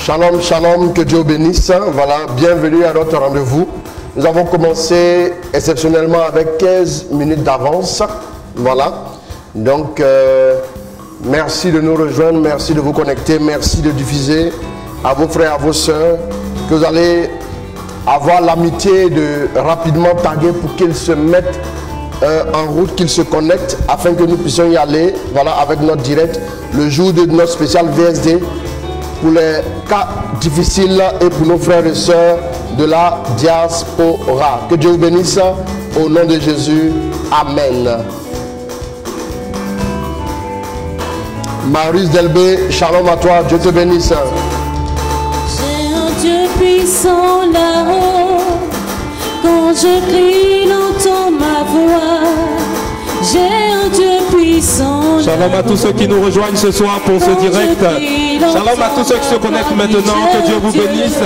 Shalom, shalom, que Dieu vous bénisse. Voilà, bienvenue à notre rendez-vous. Nous avons commencé exceptionnellement avec 15 minutes d'avance. Voilà, donc merci de nous rejoindre, merci de vous connecter, merci de diffuser à vos frères, à vos sœurs, que vous allez avoir l'amitié de rapidement taguer pour qu'ils se mettent en route, qu'ils se connectent afin que nous puissions y aller, voilà, avec notre direct, le jour de notre spécial VSD, pour les cas difficiles et pour nos frères et sœurs de la diaspora. Que Dieu vous bénisse au nom de Jésus. Amen. Marius Delbé, shalom à toi, Dieu te bénisse. J'ai un Dieu puissant là-haut, quand je crie, il entend ma voix. J'ai un Dieu puissant. Shalom à tous ceux qui nous rejoignent ce soir pour ce direct. Shalom à tous ceux qui se connectent maintenant. Que Dieu vous bénisse.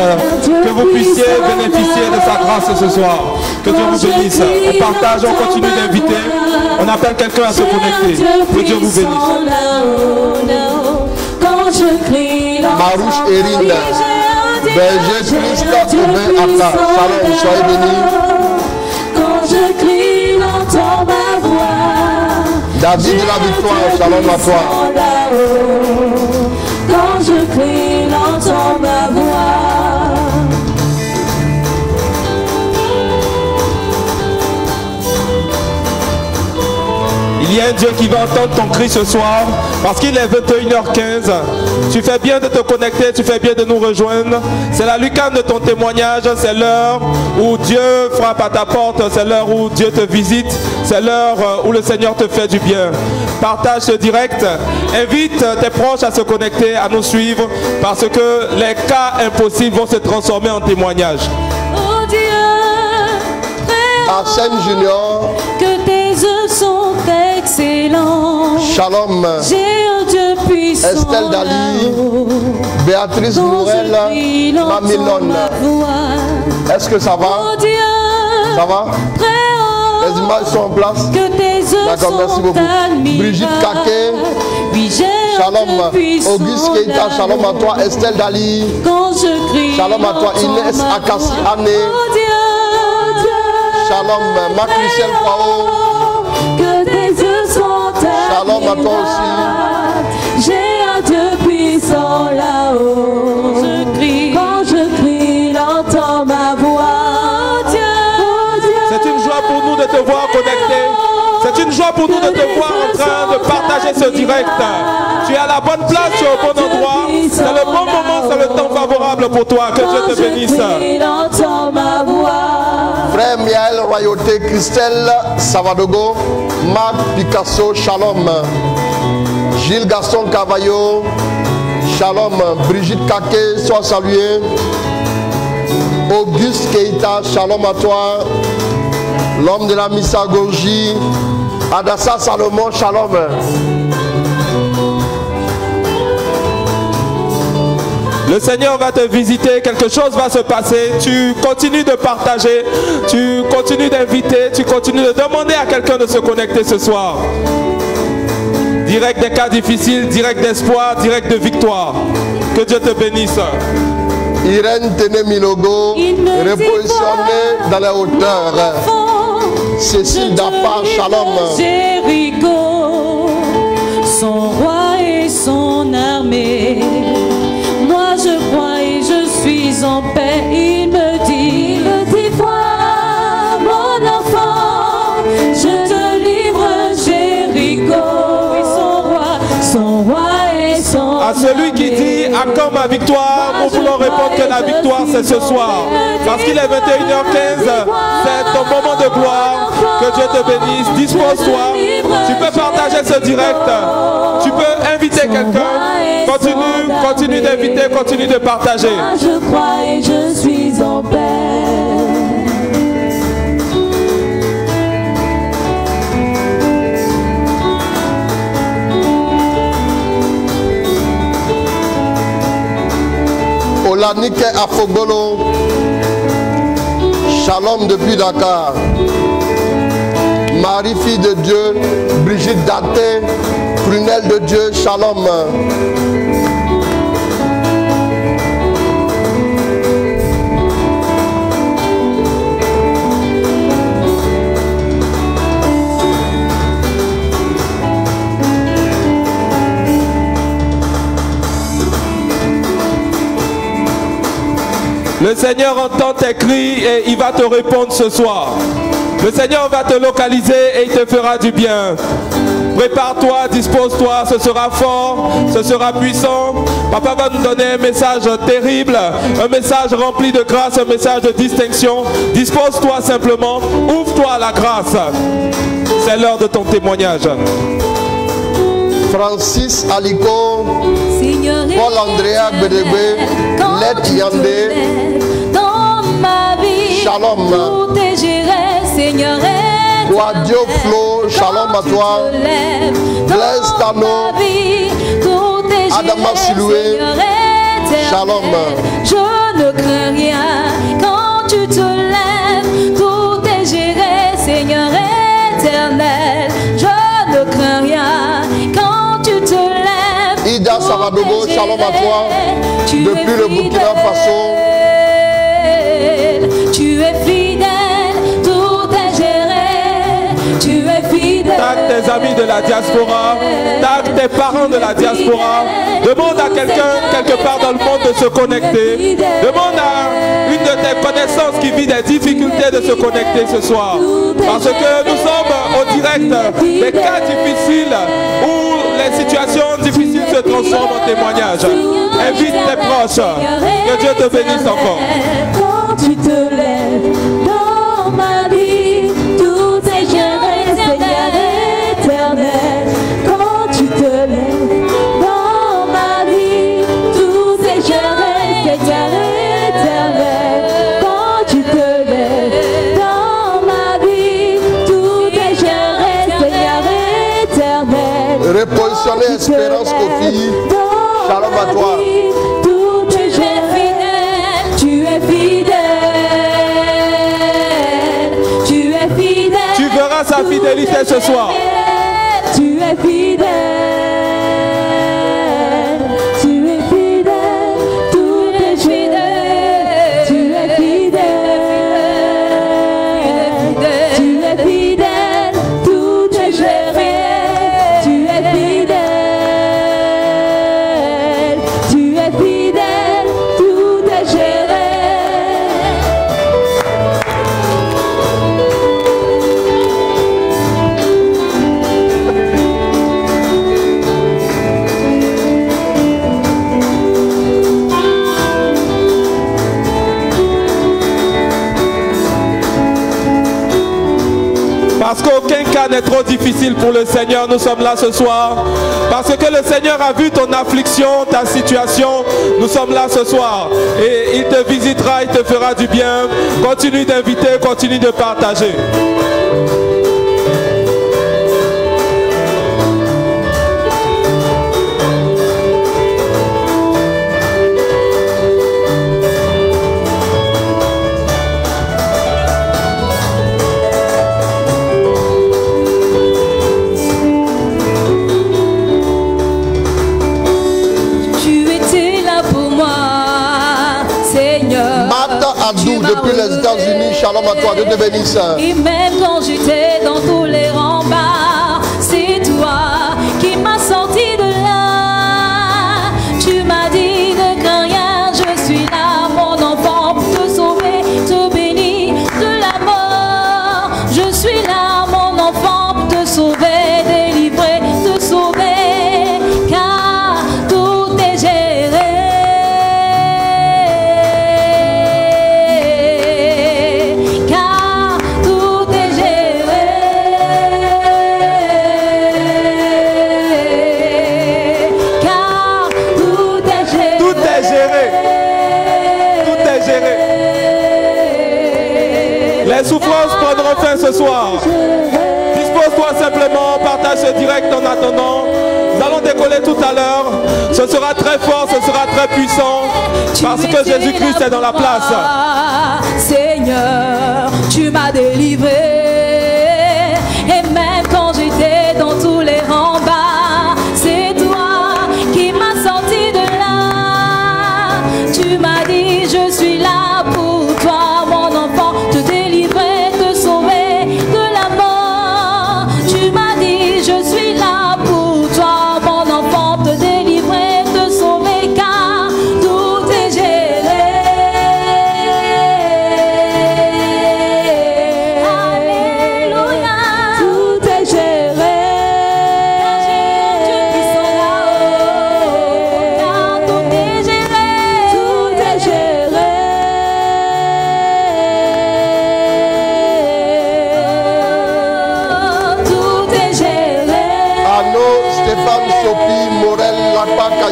Que vous puissiez bénéficier de sa grâce ce soir. Que Dieu vous bénisse. On partage, on continue d'inviter. On appelle quelqu'un à se connecter. Que Dieu vous bénisse. Marouche Erine, berger Christ, Atta. Shalom, soyez bénis. Quand je crie, il entend ma voix. David de la victoire, shalom à toi. Quand je crie, il entend ma voix. Il y a un Dieu qui va entendre ton cri ce soir parce qu'il est 21h15. Tu fais bien de te connecter, tu fais bien de nous rejoindre. C'est la lucane de ton témoignage, c'est l'heure où Dieu frappe à ta porte, c'est l'heure où Dieu te visite, c'est l'heure où le Seigneur te fait du bien. Partage ce direct, invite tes proches à se connecter, à nous suivre parce que les cas impossibles vont se transformer en témoignages. Oh Dieu, Arsène Junior, que tes œuvres sont excellents. shalom. J'ai un Dieu puissant. Estelle Dali, Béatrice Mourel, Mamilone. Est-ce que ça va? Oh Dieu, Ça va? très Les images sont en place. que tes œuvres D'accord, merci sont beaucoup. admirables. Brigitte Kaké, Oui, j'ai un shalom. Dieu puissant. Auguste Keita, shalom à toi. Estelle Dali, Quand je crie, shalom à toi. Inès Akassi Ané, oh Dieu, shalom. Marc-Michel Fao, que tes yeux sont shalom à toi aussi. J'ai un Dieu puissant là-haut. Quand je crie, il entend ma voix. Oh Dieu, C'est une joie pour nous de te voir connecté. C'est une joie pour nous de te voir en train de partager ce direct. Tu es à la bonne place, tu es au bon endroit. C'est le bon moment, c'est le temps favorable pour toi. Que Dieu te bénisse. il entend ma voix. Frère Miel Royauté, Christelle Savadogo, Marc Picasso, shalom. Gilles Gaston Cavallo, shalom. Brigitte Kaké, sois salué. Auguste Keita, shalom à toi. L'homme de la Missa Gorgie, Adassa Salomon, shalom. Le Seigneur va te visiter, quelque chose va se passer. Tu continues de partager, tu continues d'inviter, tu continues de demander à quelqu'un de se connecter ce soir. Direct des cas difficiles, direct d'espoir, direct de victoire. Que Dieu te bénisse. Irène Téné-Milogo, repositionnée dans les hauteurs. Cécile Dapa, shalom. Jéricho, son roi et son armée. Moi je crois et je suis en paix. Il me dit, vois mon enfant, je te livre Jéricho. Son roi et son À celui qui dit à quand ma victoire, nous voulons répondre que la victoire c'est ce soir. Parce qu'il est 21h15, c'est ton moment de gloire. Que Dieu te bénisse. Dispose-toi. Tu peux partager ce direct. Tu peux inviter quelqu'un. Continue d'inviter, continue de partager. Je crois et je suis en paix. Olanike Afogolo, shalom depuis Dakar. Marie, fille de Dieu, Brigitte Daté, prunelle de Dieu, shalom. Le Seigneur entend tes cris et il va te répondre ce soir. Le Seigneur va te localiser et il te fera du bien. Prépare-toi, dispose-toi, ce sera fort, ce sera puissant. Papa va nous donner un message terrible, un message rempli de grâce, un message de distinction. Dispose-toi simplement, ouvre-toi à la grâce. C'est l'heure de ton témoignage. Francis Aliko, Paul Andrea Bedebe, Let Yandé, Shalom. Claudio Flo, shalom à toi. Blaise Tano, Adama Siloué, shalom. Je ne crains rien quand tu te lèves, tout est géré, Seigneur éternel. Je ne crains rien quand tu te lèves. Ida Savadogo, shalom à toi. Depuis le Burkina Faso. Tu es fidèle, tout est géré. Tu es fidèle. Tag tes amis de la diaspora, tag tes parents de la diaspora. Demande à quelqu'un quelque part dans le monde de se connecter. Demande à une de tes connaissances qui vit des difficultés de se connecter ce soir. Parce que nous sommes au direct des cas difficiles où les situations difficiles se transforment en témoignages. Invite tes proches. Que Dieu te bénisse encore. Quand tu te lèves dans ma vie, tout est géré, Seigneur éternel. Quand tu te lèves dans ma vie, tout est géré, Seigneur éternel. Quand tu te lèves dans ma vie, tout est géré, Seigneur éternel. Repositionner Espérance Kofi, shalom à toi. Tout est géré, tu es fidèle. Tu es fidèle. Tu verras sa fidélité ce soir. Tu es fidèle. Tu es fidèle. Tout est fidèle. Tu es fidèle. Tu es fidèle. Tout est géré. Tu es fidèle. Tu es fidèle. Tout est géré. Parce qu'aucun cas n'est trop difficile pour le Seigneur, nous sommes là ce soir. Parce que le Seigneur a vu ton affliction, ta situation, nous sommes là ce soir. Et il te visitera, il te fera du bien. Continue d'inviter, continue de partager. Tu étais là pour moi, Seigneur. Martha Abdou, depuis les États-Unis, shalom à toi, Dieu te bénisse. Et même quand j'étais dans tous les remparts, c'est toi qui m'as sorti de là. Tu m'as dit ne crains rien, je suis là, mon enfant, pour te sauver, te bénir de la mort. Je suis là, mon enfant, pour te sauver, délivrer, te sauver, car tout est géré. Car tout est géré. Car tout est géré. Tout est géré. Tout est géré. Les souffrances prendront fin ce soir. Dispose-toi simplement, partage ce direct en attendant. Nous allons décoller tout à l'heure. Ce sera très fort, ce sera très puissant. Parce que Jésus-Christ est dans la place. Seigneur, tu m'as délivré. Et même quand j'étais dans tous les remparts, c'est toi qui m'as sorti de là. Tu m'as dit je suis là pour toi, mon enfant, te délivrer, te sauver de la mort. Tu m'as dit je suis là pour toi, mon enfant, te délivrer, te sauver, car tout est géré.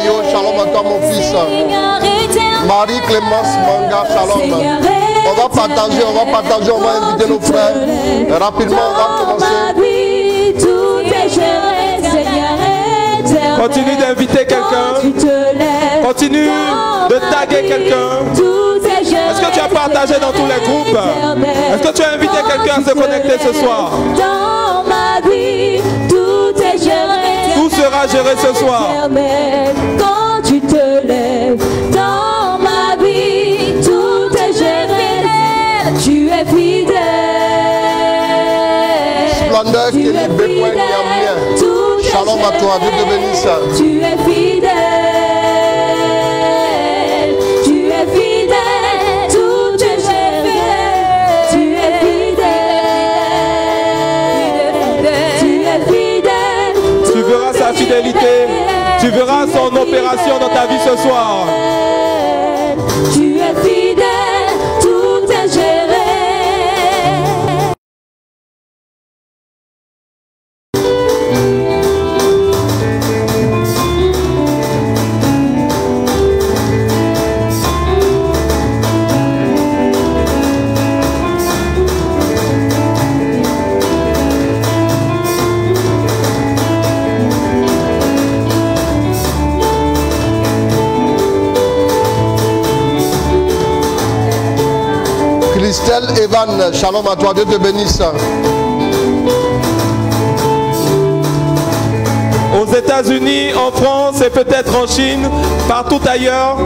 Bayo, shalom à toi mon fils. Marie-Clémence Manga, shalom. On va partager, on va inviter nos frères. Rapidement, on va commencer. Continue d'inviter quelqu'un. Continue de taguer quelqu'un. Est-ce que tu as partagé dans tous les groupes? Est-ce que tu as invité quelqu'un à se connecter ce soir? Dans ma vie, tout est géré. Tout sera géré ce soir. Quand tu te lèves, dans ma vie, tout est géré. Tu es fidèle. Splendeur, qui est fidèle. Shalom à toi, Dieu te bénisse. Tu es fidèle. Tu es fidèle. Tout est géré. Tu es fidèle. Tu es fidèle. Tu verras sa fidélité. Tu verras son opération dans ta vie ce soir. Tu es fidèle. Tout est géré. Christelle Evan, shalom à toi, Dieu te bénisse. Aux États-Unis, en France et peut-être en Chine, partout ailleurs,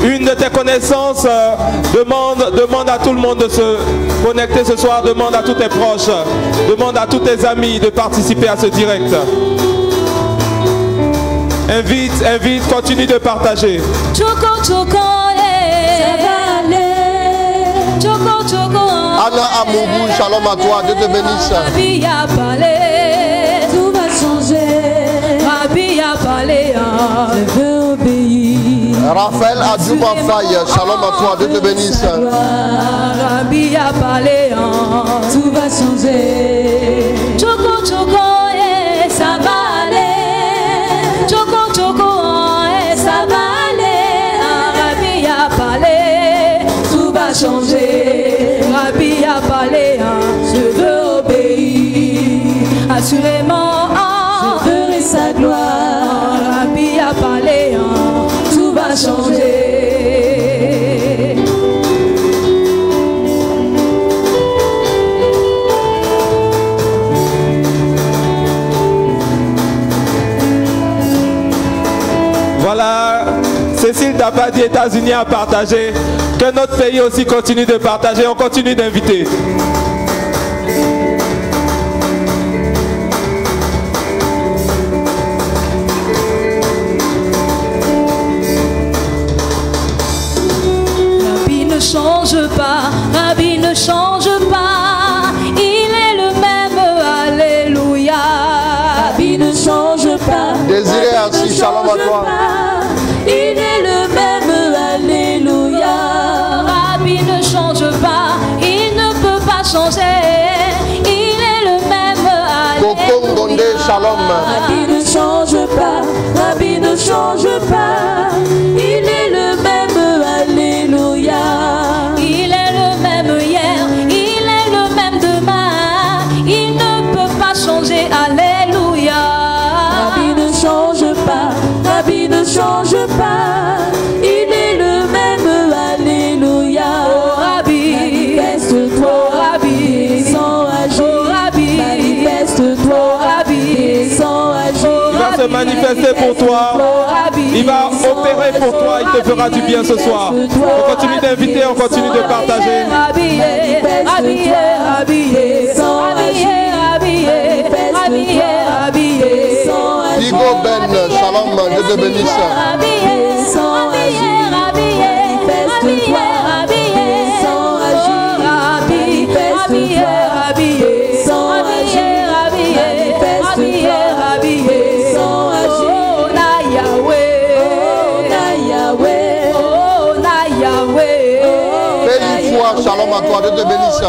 une de tes connaissances demande à tout le monde de se connecter ce soir, demande à tous tes proches, demande à tous tes amis de participer à ce direct. Invite, continue de partager. Anna Amougou, shalom à toi, Dieu te bénisse. Tout va changer. Rabbi a parlé, je veux obéir. Raphaël Adjouba Faye, shalom à toi, Dieu te bénisse. Rabbi a parlé, tout va changer. Choco, ça va aller. Choco, ça va aller. Rabbi a parlé, tout va changer. Rabbi a parlé, je veux obéir. Assurément, je ferai sa gloire. Rabbi a parlé, tout va changer. Voilà, Cécile Dabadi, États-Unis a partagé. Que notre pays aussi continue de partager, on continue d'inviter. Rabbi ne change pas, Rabbi ne change pas, il est le même, alléluia. Rabbi ne change pas, Désiré ainsi, shalom à toi. il est le même, alléluia. Rabbi ne change pas, il ne peut pas changer, il est le même, Coco Ngondé, shalom. Rabbi ne change pas, Rabbi ne change pas, il est le même, alléluia. Il est le même hier, il est le même demain, il ne peut pas changer, alléluia. Rabbi ne change pas, Rabbi ne change pas, il est le même, alléluia. Oh Rabbi, manifeste-toi, Rabbi, sans agir. Oh Rabbi, manifeste-toi, Rabbi, sans agir. Il va se manifester pour toi. Il va opérer pour toi. Il te fera du bien ce soir. On continue d'inviter, on continue de partager. Digo Ben, shalom, Dieu te bénisse. Shalom à toi, Dieu te bénisse.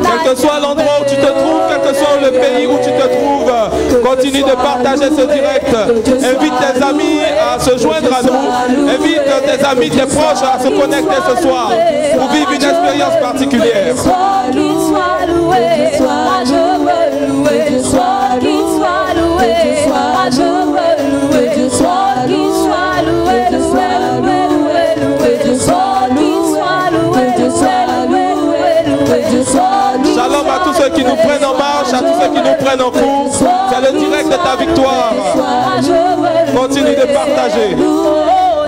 Quel que soit l'endroit où tu te trouves, quel que soit le pays où tu te trouves, Continue de partager ce direct. Invite tes amis à se joindre à nous. Invite tes amis, tes proches à se connecter ce soir pour vivre une expérience particulière. Qu'il soit loué, moi je veux louer. Qu'il soit loué, moi je veux louer. Qu'il soit loué, Shalom à tous ceux qui nous prennent en marche, à tous ceux qui nous prennent en cours. C'est le direct de ta victoire. Continue de partager. Oh,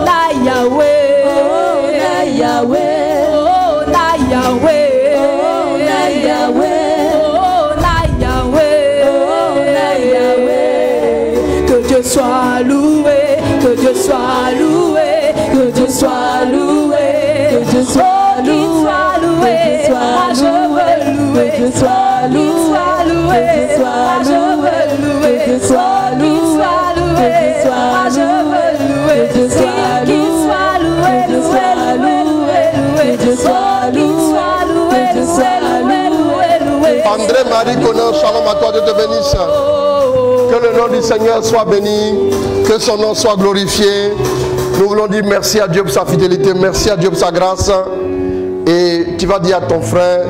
na Yahweh, oh, na Yahweh, oh, na Yahweh, oh, na Yahweh, oh, na Yahweh, oh, na Yahweh. Que Dieu soit loué, que Dieu soit loué, que Dieu soit loué, que Dieu soit loué, moi je veux louer, que Dieu soit loué, moi je veux louer, que Dieu soit loué, moi je veux louer, qu'il soit loué, que Dieu soit loué. André Marie Conan, shalom à toi, Dieu te bénisse. Que le nom du Seigneur soit béni, que son nom soit glorifié. Nous voulons dire merci à Dieu pour sa fidélité, merci à Dieu pour sa grâce. Et tu vas dire à ton frère,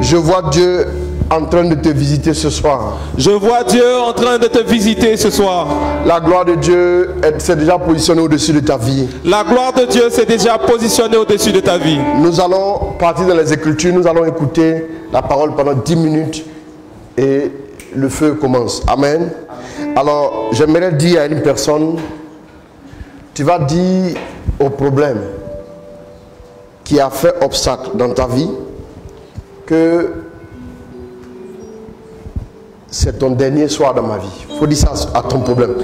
je vois Dieu en train de te visiter ce soir. Je vois Dieu en train de te visiter ce soir. La gloire de Dieu s'est déjà positionnée au-dessus de ta vie. La gloire de Dieu s'est déjà positionnée au-dessus de ta vie. Nous allons partir dans les Écritures, nous allons écouter la parole pendant 10 minutes et le feu commence. Amen. Alors, j'aimerais dire à une personne, tu vas dire au problème qui a fait obstacle dans ta vie que c'est ton dernier soir dans ma vie. Il faut dire ça à ton problème.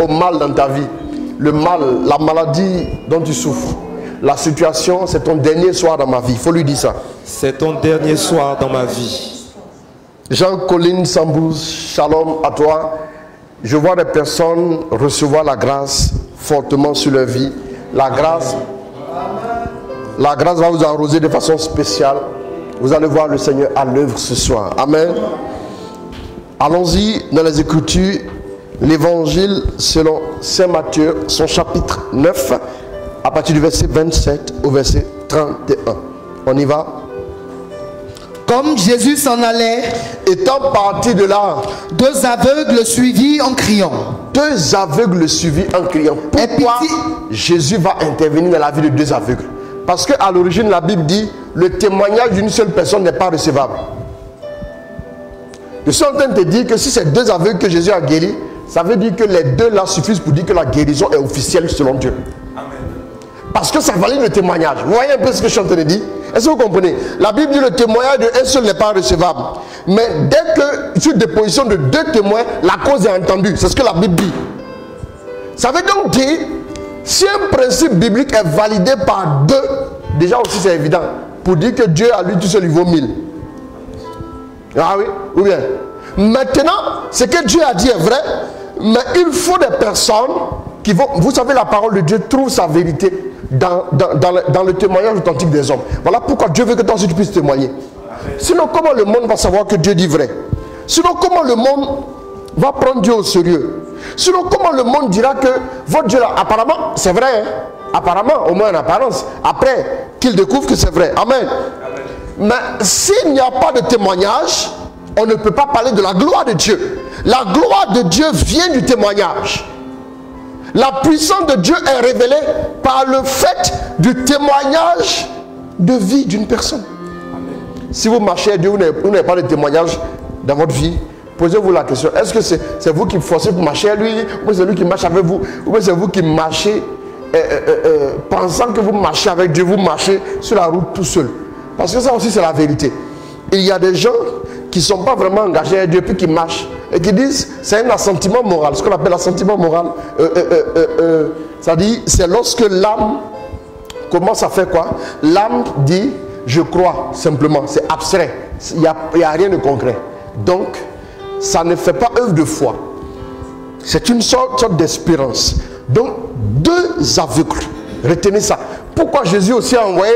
Au mal dans ta vie. Le mal, la maladie dont tu souffres. La situation, c'est ton dernier soir dans ma vie. Il faut lui dire ça. C'est ton dernier soir dans ma vie. Jean-Colin Sambous, shalom à toi. Je vois des personnes recevoir la grâce fortement sur leur vie. La grâce va vous arroser de façon spéciale. Vous allez voir le Seigneur à l'œuvre ce soir. Amen. Allons-y dans les Écritures, l'évangile selon Saint Matthieu, son chapitre 9, à partir du verset 27 au verset 31. On y va. Comme Jésus s'en allait, étant parti de là, 2 aveugles le suivirent en criant. 2 aveugles le suivirent en criant. Pourquoi Jésus va intervenir dans la vie de 2 aveugles? Parce qu'à l'origine, la Bible dit, le témoignage d'une seule personne n'est pas recevable. Je suis en train de te dire que si c'est 2 aveugles que Jésus a guéris, ça veut dire que les 2 là suffisent pour dire que la guérison est officielle selon Dieu. Amen. Parce que ça valide le témoignage. Vous voyez un peu ce que je suis en train de dire? Est-ce que vous comprenez? La Bible dit que le témoignage d'un seul n'est pas recevable. Mais dès que sur déposition de 2 témoins, la cause est entendue. C'est ce que la Bible dit. Ça veut donc dire, si un principe biblique est validé par 2, déjà aussi c'est évident, pour dire que Dieu à lui tout seul il vaut 1000. Ah oui, ou bien. Maintenant, ce que Dieu a dit est vrai, mais il faut des personnes qui vont... Vous savez, la parole de Dieu trouve sa vérité dans le témoignage authentique des hommes. Voilà pourquoi Dieu veut que toi aussi tu puisses témoigner. Sinon, comment le monde va savoir que Dieu dit vrai? Sinon, comment le monde va prendre Dieu au sérieux? Sinon, comment le monde dira que votre Dieu là, apparemment, c'est vrai, hein? Apparemment, au moins en apparence. Après, qu'il découvre que c'est vrai. Amen. Mais s'il n'y a pas de témoignage, on ne peut pas parler de la gloire de Dieu. La gloire de Dieu vient du témoignage. La puissance de Dieu est révélée par le fait du témoignage de vie d'une personne. Amen. Si vous marchez à Dieu, vous n'avez pas de témoignage dans votre vie, posez-vous la question, est-ce que c'est vous qui forcez pour marcher à lui, ou c'est lui qui marche avec vous, ou c'est vous qui marchez pensant que vous marchez avec Dieu, vous marchez sur la route tout seul? Parce que ça aussi c'est la vérité. Il y a des gens qui ne sont pas vraiment engagés à Dieu puis qui marchent et qui disent c'est un assentiment moral. Ce qu'on appelle l'assentiment moral, ça dit c'est lorsque l'âme commence à faire quoi? L'âme dit je crois simplement, c'est abstrait, il n'y a rien de concret. Donc ça ne fait pas œuvre de foi. C'est une sorte d'espérance. Donc 2 aveugles, retenez ça. Pourquoi Jésus aussi a envoyé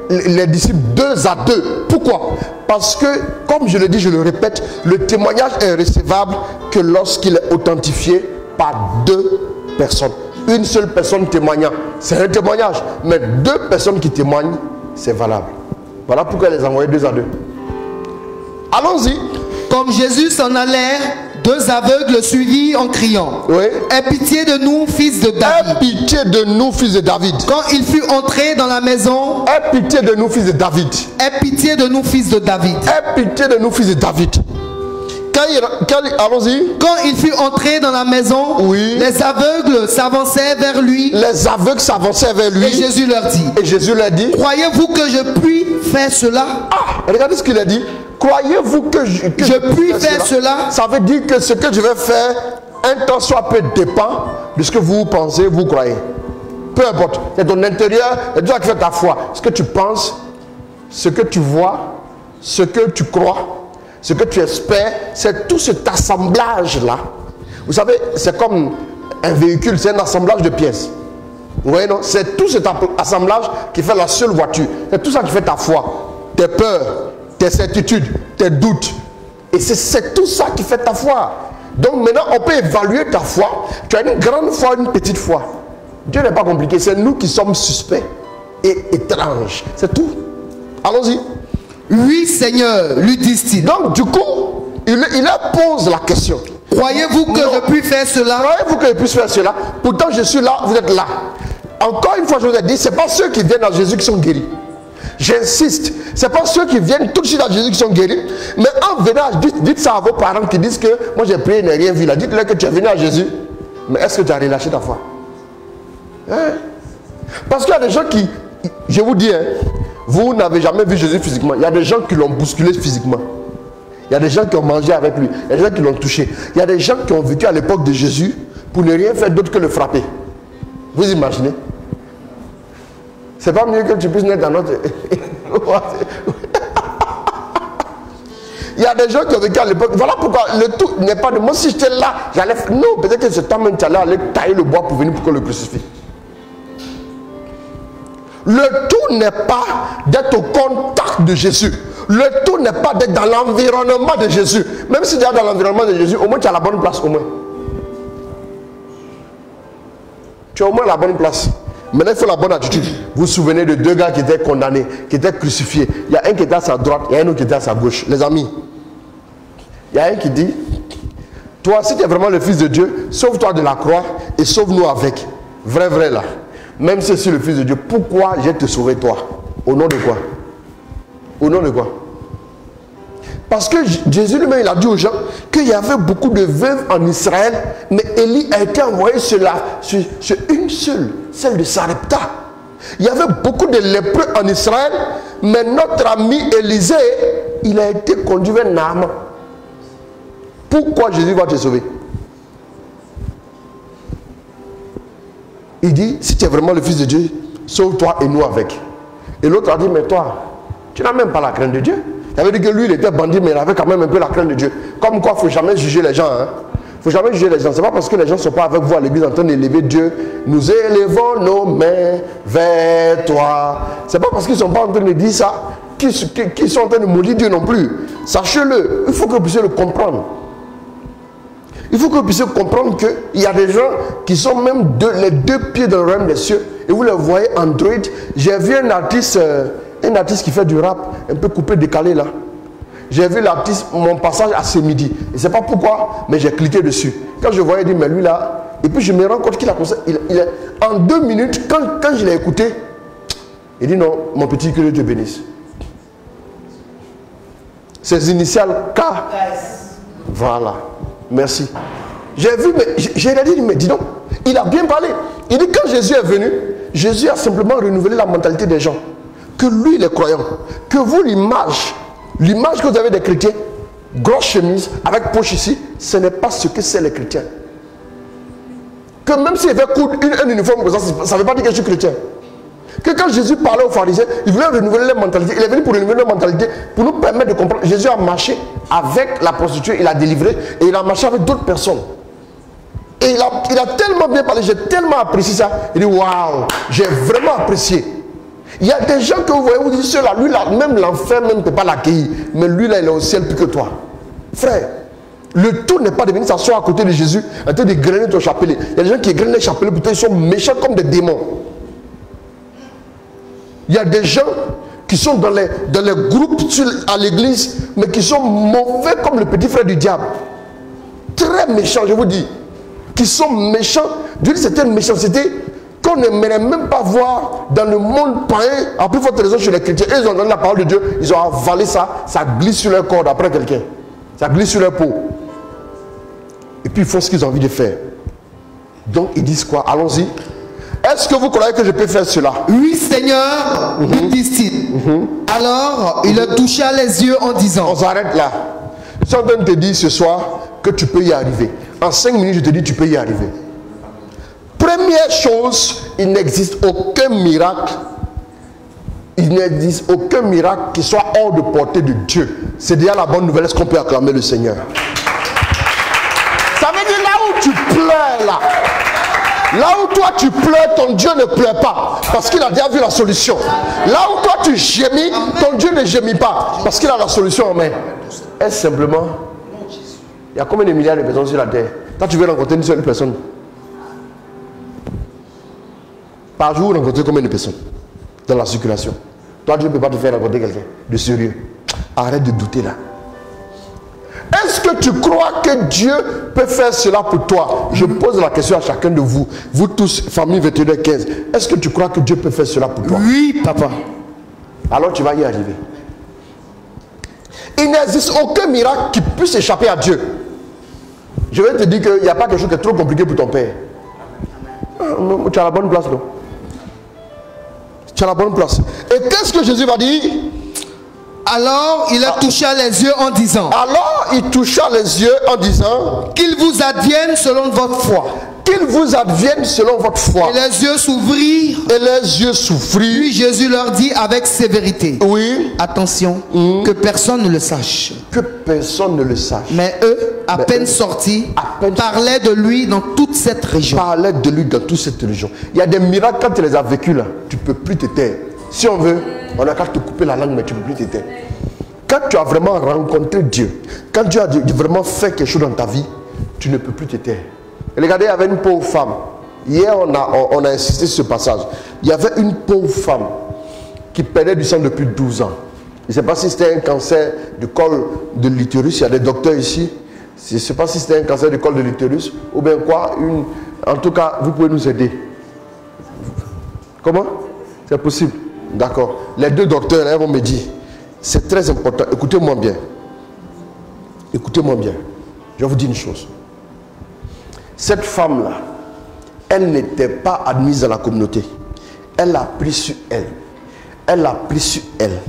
les disciples 2 à 2? Pourquoi? Parce que, comme je le dis, je le répète, le témoignage est recevable que lorsqu'il est authentifié par 2 personnes. Une seule personne témoignant, c'est un témoignage. Mais 2 personnes qui témoignent, c'est valable. Voilà pourquoi il les a envoyés 2 à 2. Allons-y. Comme Jésus s'en allait, 2 aveugles le suivirent en criant. Oui. Aie pitié de nous, fils de Aie David. pitié de nous, fils de David. Quand il fut entré dans la maison, Aie pitié de nous, fils de David. aie pitié de nous, fils de David. Aie pitié de nous, fils de David. Allons-y. Quand il fut entré dans la maison, Oui. les aveugles s'avançaient vers lui. Les aveugles s'avançaient vers lui. Et Jésus leur dit, Et Jésus leur dit, croyez-vous que je puis faire cela? regardez ce qu'il a dit. Croyez-vous que je puis faire cela? Ça veut dire que ce que je vais faire, un temps soit peu dépend de ce que vous pensez, vous croyez. Peu importe. C'est ton intérieur, c'est toi qui fais ta foi. Ce que tu penses, ce que tu vois, ce que tu crois, ce que tu espères, c'est tout cet assemblage-là. Vous savez, c'est comme un véhicule, c'est un assemblage de pièces. Vous voyez, non? C'est tout cet assemblage qui fait la seule voiture. C'est tout ça qui fait ta foi, tes peurs, tes certitudes, tes doutes. Et c'est tout ça qui fait ta foi. Donc maintenant, on peut évaluer ta foi. Tu as une grande foi, une petite foi. Dieu n'est pas compliqué. C'est nous qui sommes suspects et étranges. C'est tout. Allons-y. Oui, Seigneur, lui disent-ils. Donc du coup, il leur pose la question. Croyez-vous que Non. je puis faire cela? Croyez-vous que je puisse faire cela? Pourtant, je suis là, vous êtes là. Encore une fois, je vous ai dit, ce n'est pas ceux qui viennent à Jésus qui sont guéris. J'insiste, ce n'est pas ceux qui viennent tout de suite à Jésus qui sont guéris. Mais en venant, dites ça à vos parents qui disent que moi j'ai prié, je n'ai rien vu là. Dites-leur que tu es venu à Jésus. Mais est-ce que tu as relâché ta foi? Hein? Parce qu'il y a des gens qui, je vous dis, hein, vous n'avez jamais vu Jésus physiquement. Il y a des gens qui l'ont bousculé physiquement. Il y a des gens qui ont mangé avec lui. Il y a des gens qui l'ont touché. Il y a des gens qui ont vécu à l'époque de Jésus pour ne rien faire d'autre que le frapper. Vous imaginez? C'est pas mieux que tu puisses naître dans notre... Il y a des gens qui ont vécu à l'époque. Voilà pourquoi le tout n'est pas de moi. Si j'étais là, j'allais... Non, peut-être que ce temps même, tu allais aller tailler le bois pour venir pour qu'on le crucifie. Le tout n'est pas d'être au contact de Jésus. Le tout n'est pas d'être dans l'environnement de Jésus. Même si tu es dans l'environnement de Jésus, au moins tu as la bonne place, au moins. Tu as au moins la bonne place. Maintenant, il faut la bonne attitude. Vous vous souvenez de 2 gars qui étaient condamnés, qui étaient crucifiés. Il y a un qui était à sa droite, il y a un autre qui était à sa gauche. Les amis, il y a un qui dit, toi, si tu es vraiment le Fils de Dieu, sauve-toi de la croix et sauve-nous avec. Vrai, vrai là. Même si je suis le Fils de Dieu, pourquoi j'ai te sauvé toi? Au nom de quoi? Au nom de quoi? Parce que Jésus lui-même, il a dit aux gens qu'il y avait beaucoup de veuves en Israël, mais Élie a été envoyé sur une seule, celle de Sarepta. Il y avait beaucoup de lépreux en Israël, mais notre ami Élisée, il a été conduit vers Naaman. Pourquoi Jésus va te sauver? Il dit, si tu es vraiment le Fils de Dieu, sauve-toi et nous avec. Et l'autre a dit, mais toi, tu n'as même pas la crainte de Dieu. Ça veut dire que lui, il était bandit, mais il avait quand même un peu la crainte de Dieu. Comme quoi, il ne faut jamais juger les gens. Il ne faut jamais juger les gens. Ce n'est pas parce que les gens ne sont pas avec vous à l'église en train d'élever Dieu. Nous élevons nos mains vers toi. Ce n'est pas parce qu'ils ne sont pas en train de dire ça qu'ils sont en train de maudire Dieu non plus. Sachez-le, il faut que vous puissiez le comprendre. Il faut que vous puissiez comprendre qu'il y a des gens qui sont même les 2 pieds dans le royaume des cieux. Et vous les voyez Android. J'ai vu un artiste qui fait du rap, un peu coupé, décalé là. J'ai vu l'artiste, mon passage à ce midi. Et je ne sais pas pourquoi, mais j'ai cliqué dessus. Quand je voyais, il dit, mais lui là, et puis je me rends compte qu'il a commencé, en 2 minutes, quand je l'ai écouté, il dit, non, mon petit, que Dieu te bénisse. Ses initiales K. Voilà. Merci. J'ai vu, mais j'ai dit, mais dis donc, il a bien parlé. Il dit, quand Jésus est venu, Jésus a simplement renouvelé la mentalité des gens. Que lui, les croyants, que vous, l'image que vous avez des chrétiens, grosse chemise, avec poche ici, ce n'est pas ce que c'est les chrétiens. Que même s'il fait coudre un uniforme comme ça ne veut pas dire que je suis chrétien. Que quand Jésus parlait aux pharisiens, il voulait renouveler leur mentalité. Il est venu pour renouveler leur mentalité, pour nous permettre de comprendre. Jésus a marché avec la prostituée, il a délivré, et il a marché avec d'autres personnes. Et il a tellement bien parlé, j'ai tellement apprécié ça. Il dit, waouh, j'ai vraiment apprécié. Il y a des gens que vous voyez, vous dites, ceux-là, lui, là, même l'enfer même ne peut pas l'accueillir. Mais lui, là, il est au ciel plus que toi. Frère, le tout n'est pas de venir s'asseoir à côté de Jésus, en train de grainer ton chapelet. Il y a des gens qui grainent les chapelets, pourtant ils sont méchants comme des démons. Il y a des gens qui sont dans les groupes à l'église, mais qui sont mauvais comme le petit frère du diable. Très méchants, je vous dis. Qui sont méchants d'une certaine méchanceté qu'on n'aimerait même pas voir dans le monde païen. À plus forte raison chez les chrétiens. Ils ont donné la parole de Dieu, ils ont avalé ça, ça glisse sur leur corps après quelqu'un. Ça glisse sur leur peau. Et puis ils font ce qu'ils ont envie de faire. Donc ils disent quoi? Allons-y. Est-ce que vous croyez que je peux faire cela? Oui, Seigneur, lui dit-il. Alors, il a touché les yeux en disant. On s'arrête là. Je suis en train de te dire ce soir que tu peux y arriver. En 5 minutes, je te dis tu peux y arriver. Première chose, il n'existe aucun miracle. Il n'existe aucun miracle qui soit hors de portée de Dieu. C'est déjà la bonne nouvelle. Est-ce qu'on peut acclamer le Seigneur? Ça veut dire là où tu pleures là. Là où toi tu pleures, ton Dieu ne pleure pas. Parce qu'il a déjà vu la solution. Là où toi tu gémis, ton Dieu ne gémit pas. Parce qu'il a la solution en main. Est-ce simplement... Il y a combien de milliards de personnes sur la terre? Toi tu veux rencontrer une seule personne. Par jour, rencontrer combien de personnes dans la circulation? Toi Dieu ne peut pas te faire rencontrer quelqu'un de sérieux. Arrête de douter là. Est-ce que tu crois que Dieu peut faire cela pour toi? Je pose la question à chacun de vous. Vous tous, famille 22-15. Est-ce que tu crois que Dieu peut faire cela pour toi? Oui, papa. Alors tu vas y arriver. Il n'existe aucun miracle qui puisse échapper à Dieu. Je vais te dire qu'il n'y a pas quelque chose qui est trop compliqué pour ton père. Tu as la bonne place, non? Tu as la bonne place. Et qu'est-ce que Jésus va dire? Alors, il a touché les yeux en disant. Alors, il toucha les yeux en disant. Qu'il vous advienne selon votre foi. Qu'il vous advienne selon votre foi. Et les yeux s'ouvrirent. Et les yeux s'ouvrirent. Puis Jésus leur dit avec sévérité. Oui. Attention, que personne ne le sache. Que personne ne le sache. Mais eux, à peine sortis, parlaient de lui dans toute cette région. Parlaient de lui dans toute cette région. Il y a des miracles quand tu les as vécus là. Tu ne peux plus te taire. Si on veut, on n'a qu'à te couper la langue, mais tu ne peux plus te taire. Quand tu as vraiment rencontré Dieu, quand Dieu a vraiment fait quelque chose dans ta vie, tu ne peux plus te taire. Et regardez, il y avait une pauvre femme. Hier, on a insisté sur ce passage. Il y avait une pauvre femme qui perdait du sang depuis 12 ans. Je ne sais pas si c'était un cancer du col de l'utérus. Il y a des docteurs ici. Je ne sais pas si c'était un cancer du col de l'utérus ou bien quoi. En tout cas, vous pouvez nous aider. Comment? C'est possible. D'accord. Les deux docteurs, elles vont me dire. C'est très important. Écoutez-moi bien. Écoutez-moi bien. Je vais vous dire une chose. Cette femme-là, elle n'était pas admise dans la communauté. Elle a pris sur elle. Elle a pris sur elle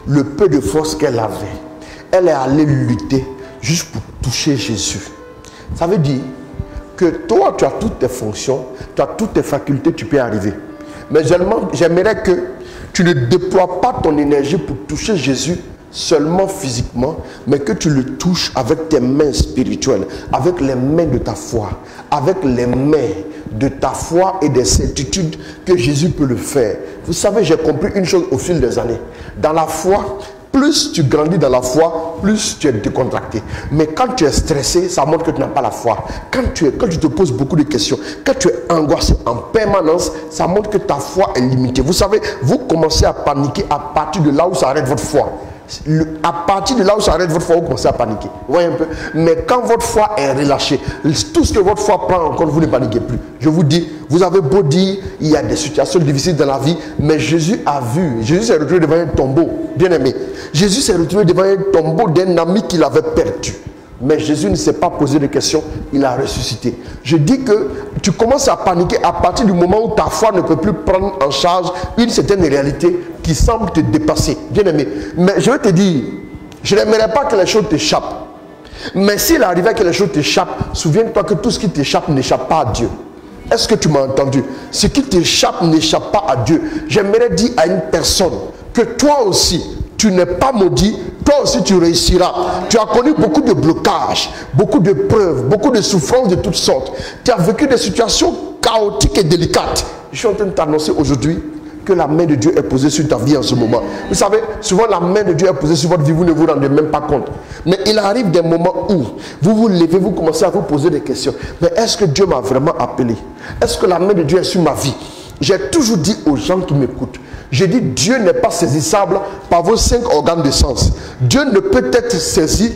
le peu de force qu'elle avait. Elle est allée lutter juste pour toucher Jésus. Ça veut dire que toi, tu as toutes tes fonctions, tu as toutes tes facultés, tu peux y arriver. Mais j'aimerais que tu ne déploies pas ton énergie pour toucher Jésus seulement physiquement, mais que tu le touches avec tes mains spirituelles, avec les mains de ta foi, avec les mains de ta foi et des certitudes que Jésus peut le faire. Vous savez, j'ai compris une chose au fil des années. Dans la foi, plus tu grandis dans la foi, plus tu es décontracté. Mais quand tu es stressé, ça montre que tu n'as pas la foi. Quand tu te poses beaucoup de questions, quand tu es angoissé en permanence, ça montre que ta foi est limitée. Vous savez, vous commencez à paniquer à partir de là où s'arrête votre foi. À partir de là où s'arrête votre foi, vous commencez à paniquer. Vous voyez un peu? Mais quand votre foi est relâchée, tout ce que votre foi prend en compte, vous ne paniquez plus. Je vous dis, vous avez beau dire, il y a des situations difficiles dans la vie, mais Jésus a vu. Jésus s'est retrouvé devant un tombeau, bien aimé. Jésus s'est retrouvé devant un tombeau d'un ami qu'il avait perdu. Mais Jésus ne s'est pas posé de questions, il a ressuscité. Je dis que tu commences à paniquer à partir du moment où ta foi ne peut plus prendre en charge une certaine réalité qui semble te dépasser. Bien aimé. Mais je vais te dire, je n'aimerais pas que les choses t'échappent. Mais s'il arrivait que les choses t'échappent, souviens-toi que tout ce qui t'échappe n'échappe pas à Dieu. Est-ce que tu m'as entendu? Ce qui t'échappe n'échappe pas à Dieu. J'aimerais dire à une personne que toi aussi, tu n'es pas maudit, toi aussi tu réussiras. Tu as connu beaucoup de blocages, beaucoup de preuves, beaucoup de souffrances de toutes sortes. Tu as vécu des situations chaotiques et délicates. Je suis en train de t'annoncer aujourd'hui que la main de Dieu est posée sur ta vie en ce moment. Vous savez, souvent la main de Dieu est posée sur votre vie, vous ne vous rendez même pas compte. Mais il arrive des moments où vous vous levez, vous commencez à vous poser des questions. Mais est-ce que Dieu m'a vraiment appelé? Est-ce que la main de Dieu est sur ma vie? J'ai toujours dit aux gens qui m'écoutent, j'ai dit Dieu n'est pas saisissable par vos 5 organes de sens. Dieu ne peut être saisi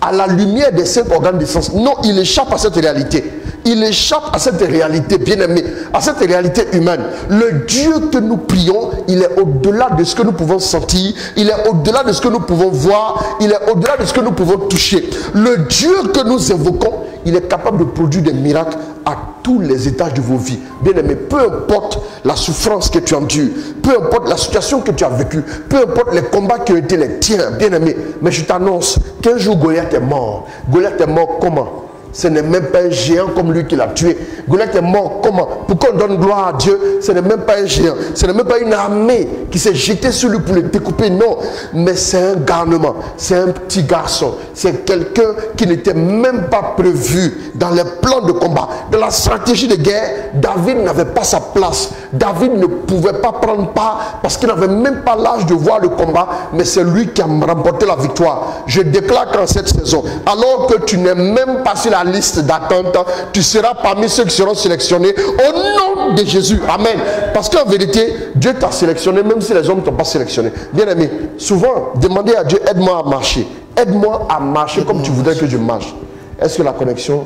à la lumière des 5 organes de sens. Non, il échappe à cette réalité. Il échappe à cette réalité, bien-aimé, à cette réalité humaine. Le Dieu que nous prions, il est au-delà de ce que nous pouvons sentir, il est au-delà de ce que nous pouvons voir, il est au-delà de ce que nous pouvons toucher. Le Dieu que nous évoquons, il est capable de produire des miracles à tous les étages de vos vies. Bien-aimé, peu importe la souffrance que tu endures, peu importe la situation que tu as vécue, peu importe les combats qui ont été les tiens, bien-aimé, mais je t'annonce qu'un jour Goliath est mort. Goliath est mort comment? Ce n'est même pas un géant comme lui qui l'a tué. Goliath est mort comment? Pourquoi on donne gloire à Dieu? Ce n'est même pas un géant. Ce n'est même pas une armée qui s'est jetée sur lui pour le découper. Non. Mais c'est un garnement. C'est un petit garçon. C'est quelqu'un qui n'était même pas prévu dans les plans de combat. Dans la stratégie de guerre, David n'avait pas sa place. David ne pouvait pas prendre part parce qu'il n'avait même pas l'âge de voir le combat. Mais c'est lui qui a remporté la victoire. Je déclare qu'en cette saison, alors que tu n'es même pas sur la liste d'attente, tu seras parmi ceux qui seront sélectionnés au nom de Jésus. Amen. Parce qu'en vérité, Dieu t'a sélectionné même si les hommes ne t'ont pas sélectionné. Bien aimé, souvent, demandez à Dieu, aide-moi à marcher. Aide-moi à marcher comme tu voudrais que je marche. Est-ce que la connexion?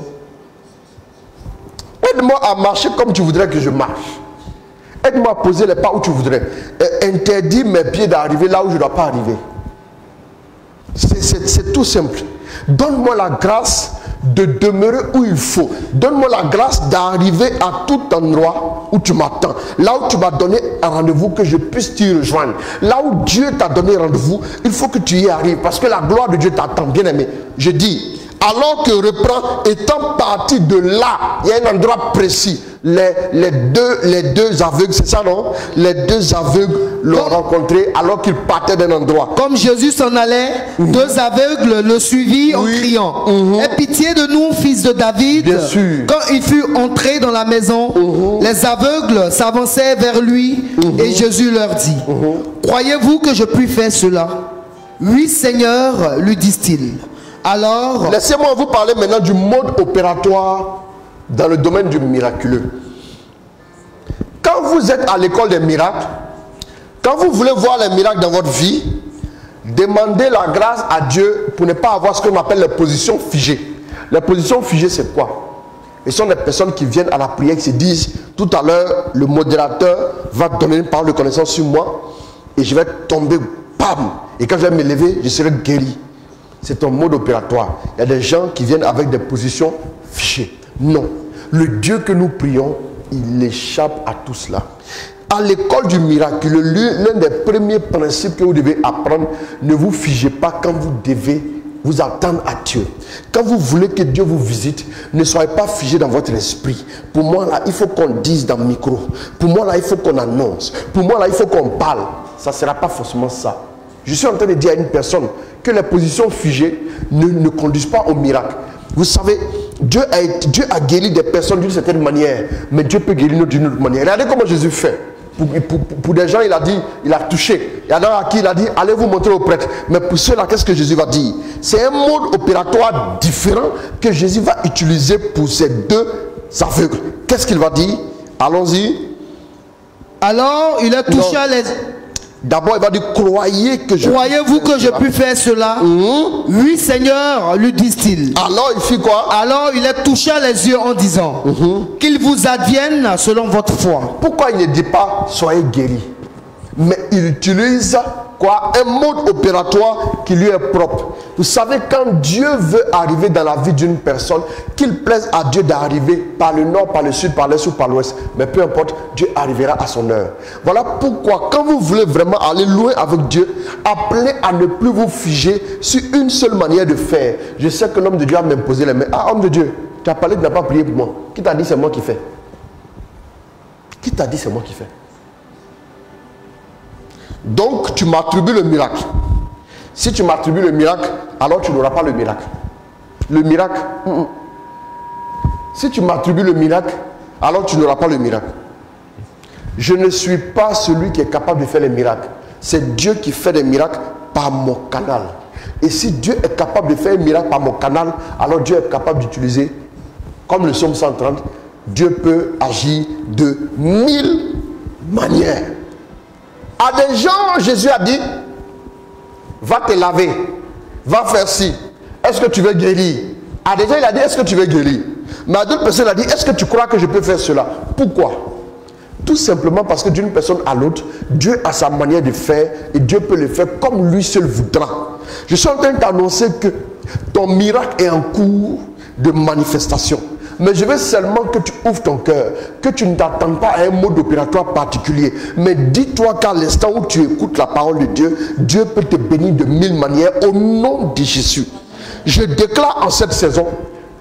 Aide-moi à marcher comme tu voudrais que je marche. Aide-moi à poser les pas où tu voudrais. Interdis mes pieds d'arriver là où je ne dois pas arriver. C'est tout simple. Donne-moi la grâce de demeurer où il faut. Donne-moi la grâce d'arriver à tout endroit où tu m'attends. Là où tu m'as donné un rendez-vous, que je puisse t'y rejoindre. Là où Dieu t'a donné rendez-vous, il faut que tu y arrives. Parce que la gloire de Dieu t'attend. Bien aimé, je dis, alors que reprend, étant parti de là, il y a un endroit précis. Les deux aveugles, c'est ça non? Les deux aveugles l'ont rencontré alors qu'ils partaient d'un endroit. Comme Jésus s'en allait, deux aveugles le suivirent en criant, aie pitié de nous, fils de David. Bien sûr. Quand il fut entré dans la maison, les aveugles s'avançaient vers lui et Jésus leur dit, croyez-vous que je puis faire cela? Oui, Seigneur, lui disent-ils. Alors, laissez-moi vous parler maintenant du mode opératoire dans le domaine du miraculeux. Quand vous êtes à l'école des miracles, quand vous voulez voir les miracles dans votre vie, demandez la grâce à Dieu pour ne pas avoir ce qu'on appelle les positions figées. Les positions figées, c'est quoi? Ce sont des personnes qui viennent à la prière, qui se disent, tout à l'heure, le modérateur va donner une parole de connaissance sur moi et je vais tomber, bam! Et quand je vais me lever, je serai guéri. C'est un mode opératoire. Il y a des gens qui viennent avec des positions figées. Non. Le Dieu que nous prions, il échappe à tout cela. À l'école du miracle, l'un des premiers principes que vous devez apprendre, ne vous figez pas quand vous devez vous attendre à Dieu. Quand vous voulez que Dieu vous visite, ne soyez pas figé dans votre esprit. Pour moi, là, il faut qu'on dise dans le micro. Pour moi, là, il faut qu'on annonce. Pour moi, là, il faut qu'on parle. Ça ne sera pas forcément ça. Je suis en train de dire à une personne que les positions figées ne conduisent pas au miracle. Vous savez, Dieu a guéri des personnes d'une certaine manière, mais Dieu peut guérir d'une autre manière. Regardez comment Jésus fait. Pour des gens, il a dit, il a touché. Il y en a à qui il a dit, allez vous montrer au prêtre. Mais pour ceux-là, qu'est-ce que Jésus va dire? C'est un mode opératoire différent que Jésus va utiliser pour ces deux aveugles. Qu'est-ce qu'il va dire? Allons-y. Alors, il a touché à les... D'abord, il va dire, croyez-vous que je puis faire cela? Oui, Seigneur, lui disent-ils. Alors, il fit quoi? Alors, il a touché les yeux en disant, qu'il vous advienne selon votre foi. Pourquoi il ne dit pas, soyez guéris? Mais il utilise quoi? Un mode opératoire qui lui est propre. Vous savez, quand Dieu veut arriver dans la vie d'une personne, qu'il plaise à Dieu d'arriver par le nord, par le sud, par l'est ou par l'ouest, mais peu importe, Dieu arrivera à son heure. Voilà pourquoi, quand vous voulez vraiment aller loin avec Dieu, appelez à ne plus vous figer sur une seule manière de faire. Je sais que l'homme de Dieu a m'imposé les mains. Ah, homme de Dieu, tu as parlé de ne pas prier pour moi. Qui t'a dit c'est moi qui fais? Qui t'a dit c'est moi qui fais? Donc, tu m'attribues le miracle. Si tu m'attribues le miracle, alors tu n'auras pas le miracle. Le miracle. Si tu m'attribues le miracle, alors tu n'auras pas le miracle. Je ne suis pas celui qui est capable de faire les miracles. C'est Dieu qui fait des miracles par mon canal. Et si Dieu est capable de faire un miracle par mon canal, alors Dieu est capable d'utiliser, comme le psaume 130, Dieu peut agir de 1000 manières. À des gens, Jésus a dit, va te laver, va faire ci. Est-ce que tu veux guérir? À des gens, il a dit, est-ce que tu veux guérir? Mais à d'autres personnes, il a dit, est-ce que tu crois que je peux faire cela? Pourquoi? Tout simplement parce que d'une personne à l'autre, Dieu a sa manière de faire et Dieu peut le faire comme lui seul voudra. Je suis en train d'annoncer que ton miracle est en cours de manifestation. Mais je veux seulement que tu ouvres ton cœur, que tu ne t'attends pas à un mode opératoire particulier. Mais dis-toi qu'à l'instant où tu écoutes la parole de Dieu, Dieu peut te bénir de 1000 manières au nom de Jésus. Je déclare en cette saison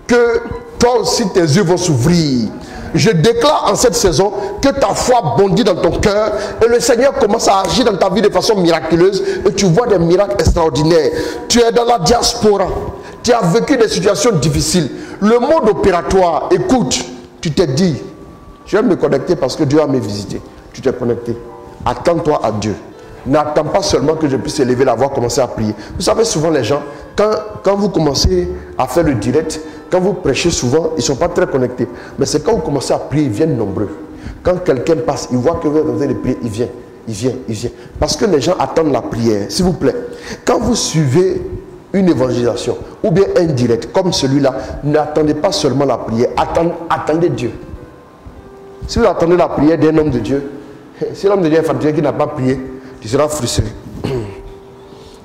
que toi aussi tes yeux vont s'ouvrir. Je déclare en cette saison que ta foi bondit dans ton cœur et le Seigneur commence à agir dans ta vie de façon miraculeuse et tu vois des miracles extraordinaires. Tu es dans la diaspora, tu as vécu des situations difficiles. Le mode opératoire, écoute, tu t'es dit, je vais me connecter parce que Dieu va me visiter. Tu t'es connecté. Attends-toi à Dieu. N'attends pas seulement que je puisse élever la voix, commencer à prier. Vous savez, souvent les gens, quand vous commencez à faire le direct, quand vous prêchez souvent, ils ne sont pas très connectés. Mais c'est quand vous commencez à prier, ils viennent nombreux. Quand quelqu'un passe, il voit que vous êtes en train de prier, il vient. Parce que les gens attendent la prière. S'il vous plaît, quand vous suivez une évangélisation ou bien un direct comme celui-là, n'attendez pas seulement la prière, attendez Dieu. Si vous attendez la prière d'un homme de Dieu, si l'homme de Dieu est fatigué qui n'a pas prié, tu seras frustré.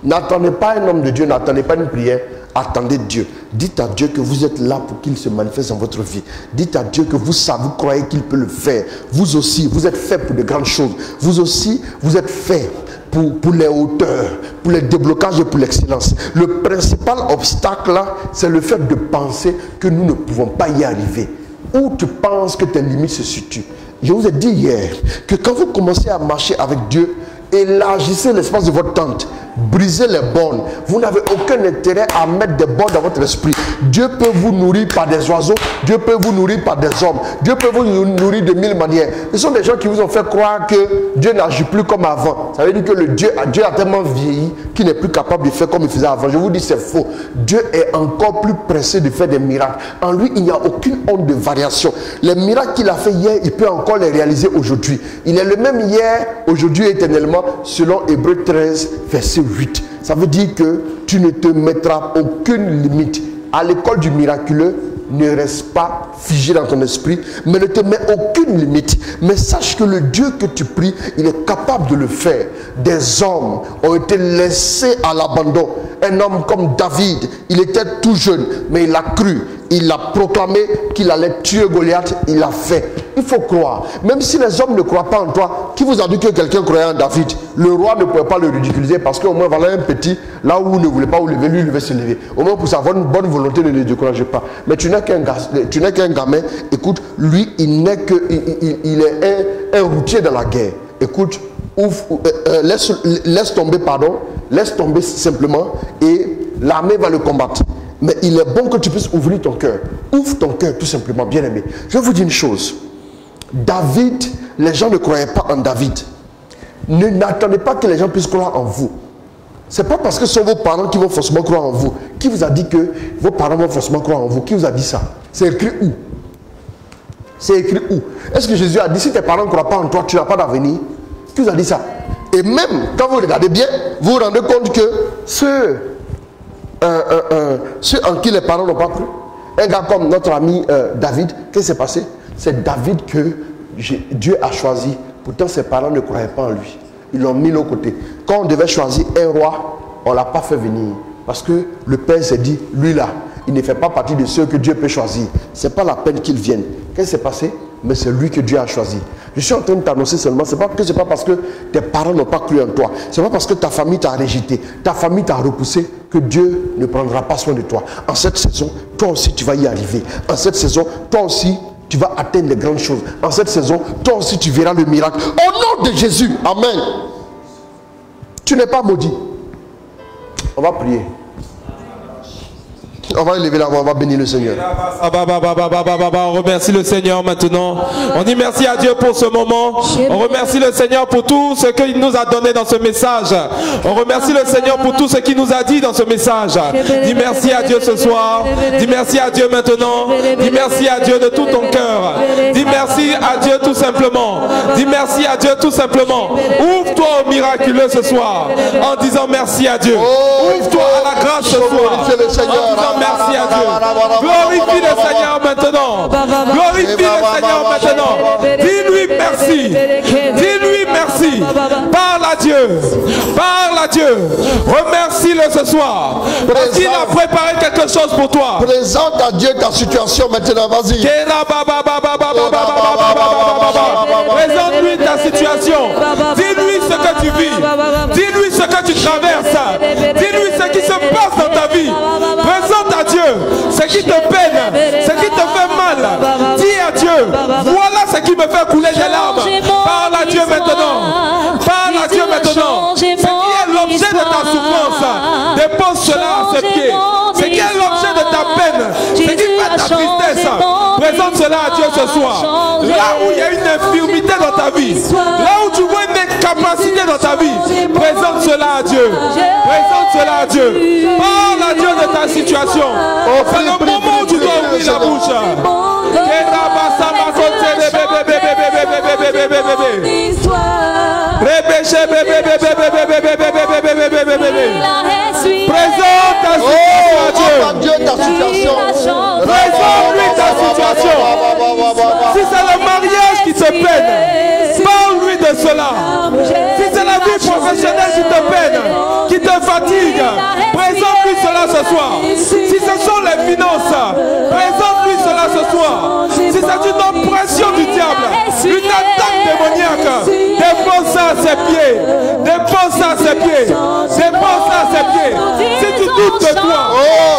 N'attendez pas un homme de Dieu, n'attendez pas une prière, attendez Dieu. Dites à Dieu que vous êtes là pour qu'il se manifeste dans votre vie. Dites à Dieu que vous savez, vous croyez qu'il peut le faire. Vous aussi, vous êtes fait pour de grandes choses. Vous aussi, vous êtes fait pour les hauteurs, pour les déblocages et pour l'excellence. Le principal obstacle là, c'est le fait de penser que nous ne pouvons pas y arriver. Où tu penses que tes limites se situent. Je vous ai dit hier que quand vous commencez à marcher avec Dieu, élargissez l'espace de votre tente, brisez les bornes. Vous n'avez aucun intérêt à mettre des bornes dans votre esprit. Dieu peut vous nourrir par des oiseaux, Dieu peut vous nourrir par des hommes, Dieu peut vous nourrir de 1000 manières. Ce sont des gens qui vous ont fait croire que Dieu n'agit plus comme avant. Ça veut dire que Dieu a tellement vieilli qu'il n'est plus capable de faire comme il faisait avant. Je vous dis, c'est faux. Dieu est encore plus pressé de faire des miracles. En lui, il n'y a aucune onde de variation. Les miracles qu'il a fait hier, il peut encore les réaliser aujourd'hui. Il est le même hier, aujourd'hui et éternellement, selon Hébreux 13, verset 8. Ça veut dire que tu ne te mettras aucune limite. À l'école du miraculeux, ne reste pas figé dans ton esprit, mais ne te mets aucune limite. Mais sache que le Dieu que tu pries, il est capable de le faire. Des hommes ont été laissés à l'abandon. Un homme comme David, il était tout jeune, mais il a cru. Il a proclamé qu'il allait tuer Goliath, il l'a fait. Il faut croire. Même si les hommes ne croient pas en toi, qui vous a dit que quelqu'un croyait en David? Le roi ne pouvait pas le ridiculiser parce qu'au moins voilà un petit, là où vous ne voulez pas vous lever, lui il devait se lever. Au moins pour ça, avoir une bonne volonté, ne le découragez pas. Mais tu n'es qu'un gamin, écoute, lui il n'est que, il est un routier dans la guerre. Écoute, laisse tomber simplement et l'armée va le combattre. Mais il est bon que tu puisses ouvrir ton cœur. Ouvre ton cœur tout simplement, bien aimé. Je vais vous dire une chose. David, les gens ne croyaient pas en David. N'attendez pas que les gens puissent croire en vous. Ce n'est pas parce que ce sont vos parents qui vont forcément croire en vous. Qui vous a dit que vos parents vont forcément croire en vous? Qui vous a dit ça? C'est écrit où? C'est écrit où? Est-ce que Jésus a dit si tes parents ne croient pas en toi, tu n'as pas d'avenir? Qui vous a dit ça? Et même quand vous regardez bien, vous vous rendez compte que ceux en qui les parents n'ont pas cru. Un gars comme notre ami David, qu'est-ce qui s'est passé? C'est David que Dieu a choisi. Pourtant ses parents ne croyaient pas en lui. Ils l'ont mis de l'autre côté. Quand on devait choisir un roi, on ne l'a pas fait venir. Parce que le père s'est dit, lui là, il ne fait pas partie de ceux que Dieu peut choisir. Ce n'est pas la peine qu'il vienne. Qu'est-ce qui s'est passé? Mais c'est lui que Dieu a choisi. Je suis en train de t'annoncer seulement, ce n'est pas parce que tes parents n'ont pas cru en toi, ce n'est pas parce que ta famille t'a rejeté, ta famille t'a repoussé, que Dieu ne prendra pas soin de toi. En cette saison, toi aussi tu vas y arriver. En cette saison, toi aussi tu vas atteindre les grandes choses. En cette saison, toi aussi tu verras le miracle. Au nom de Jésus, amen. Tu n'es pas maudit. On va prier. On va élever la voix, on va bénir le Seigneur. On remercie le Seigneur maintenant. On dit merci à Dieu pour ce moment. On remercie le Seigneur pour tout ce qu'il nous a donné dans ce message. On remercie le Seigneur pour tout ce qu'il nous a dit dans ce message. Dis merci à Dieu ce soir. Dis merci à Dieu maintenant. Dis merci à Dieu de tout ton cœur. Dis merci à Dieu tout simplement. Dis merci à Dieu tout simplement. Ouvre-toi au miraculeux ce soir en disant merci à Dieu. Ouvre-toi à la grâce ce soir en disant merci à Dieu. Glorifie le Seigneur maintenant. Glorifie le Seigneur maintenant. Dis-lui merci. Dis-lui merci. Parle à Dieu. Parle à Dieu. Remercie-le ce soir. Parce qu'il a préparé quelque chose pour toi. Présente à Dieu ta situation maintenant. Vas-y. Présente-lui ta situation. Dis-lui ce que tu vis. Dis-lui ce que tu traverses. Dis-lui ce qui se passe dans ta vie. Présente à Dieu ce qui te peine, ce qui te fait mal. Dis à Dieu, voilà ce qui me fait couler des larmes. Parle à Dieu maintenant. Parle à Dieu maintenant. Ce qui est l'objet de ta souffrance, dépose cela à ses pieds. Ce qui est l'objet de ta peine, ce qui fait ta tristesse, présente cela à Dieu ce soir. Là où il y a une infirmité dans ta vie, là où tu vois une incapacité dans ta vie, présente cela à Dieu. Présente cela à Dieu. Parle à Dieu de ta situation. C'est le moment où tu dois ouvrir la bouche. Présente ta situation. Présente-lui ta situation. Si c'est le mariage qui te peine, parle-lui de cela. Si c'est la vie professionnelle qui te peine, qui te fatigue, présente-lui cela ce soir. Si ce sont les finances, présente-lui cela ce soir. Si c'est une oppression du diable, une attaque démoniaque, dépose ça à ses pieds. Dépose ça à ses pieds. Dépose ça à ses pieds. Si tu doutes de toi,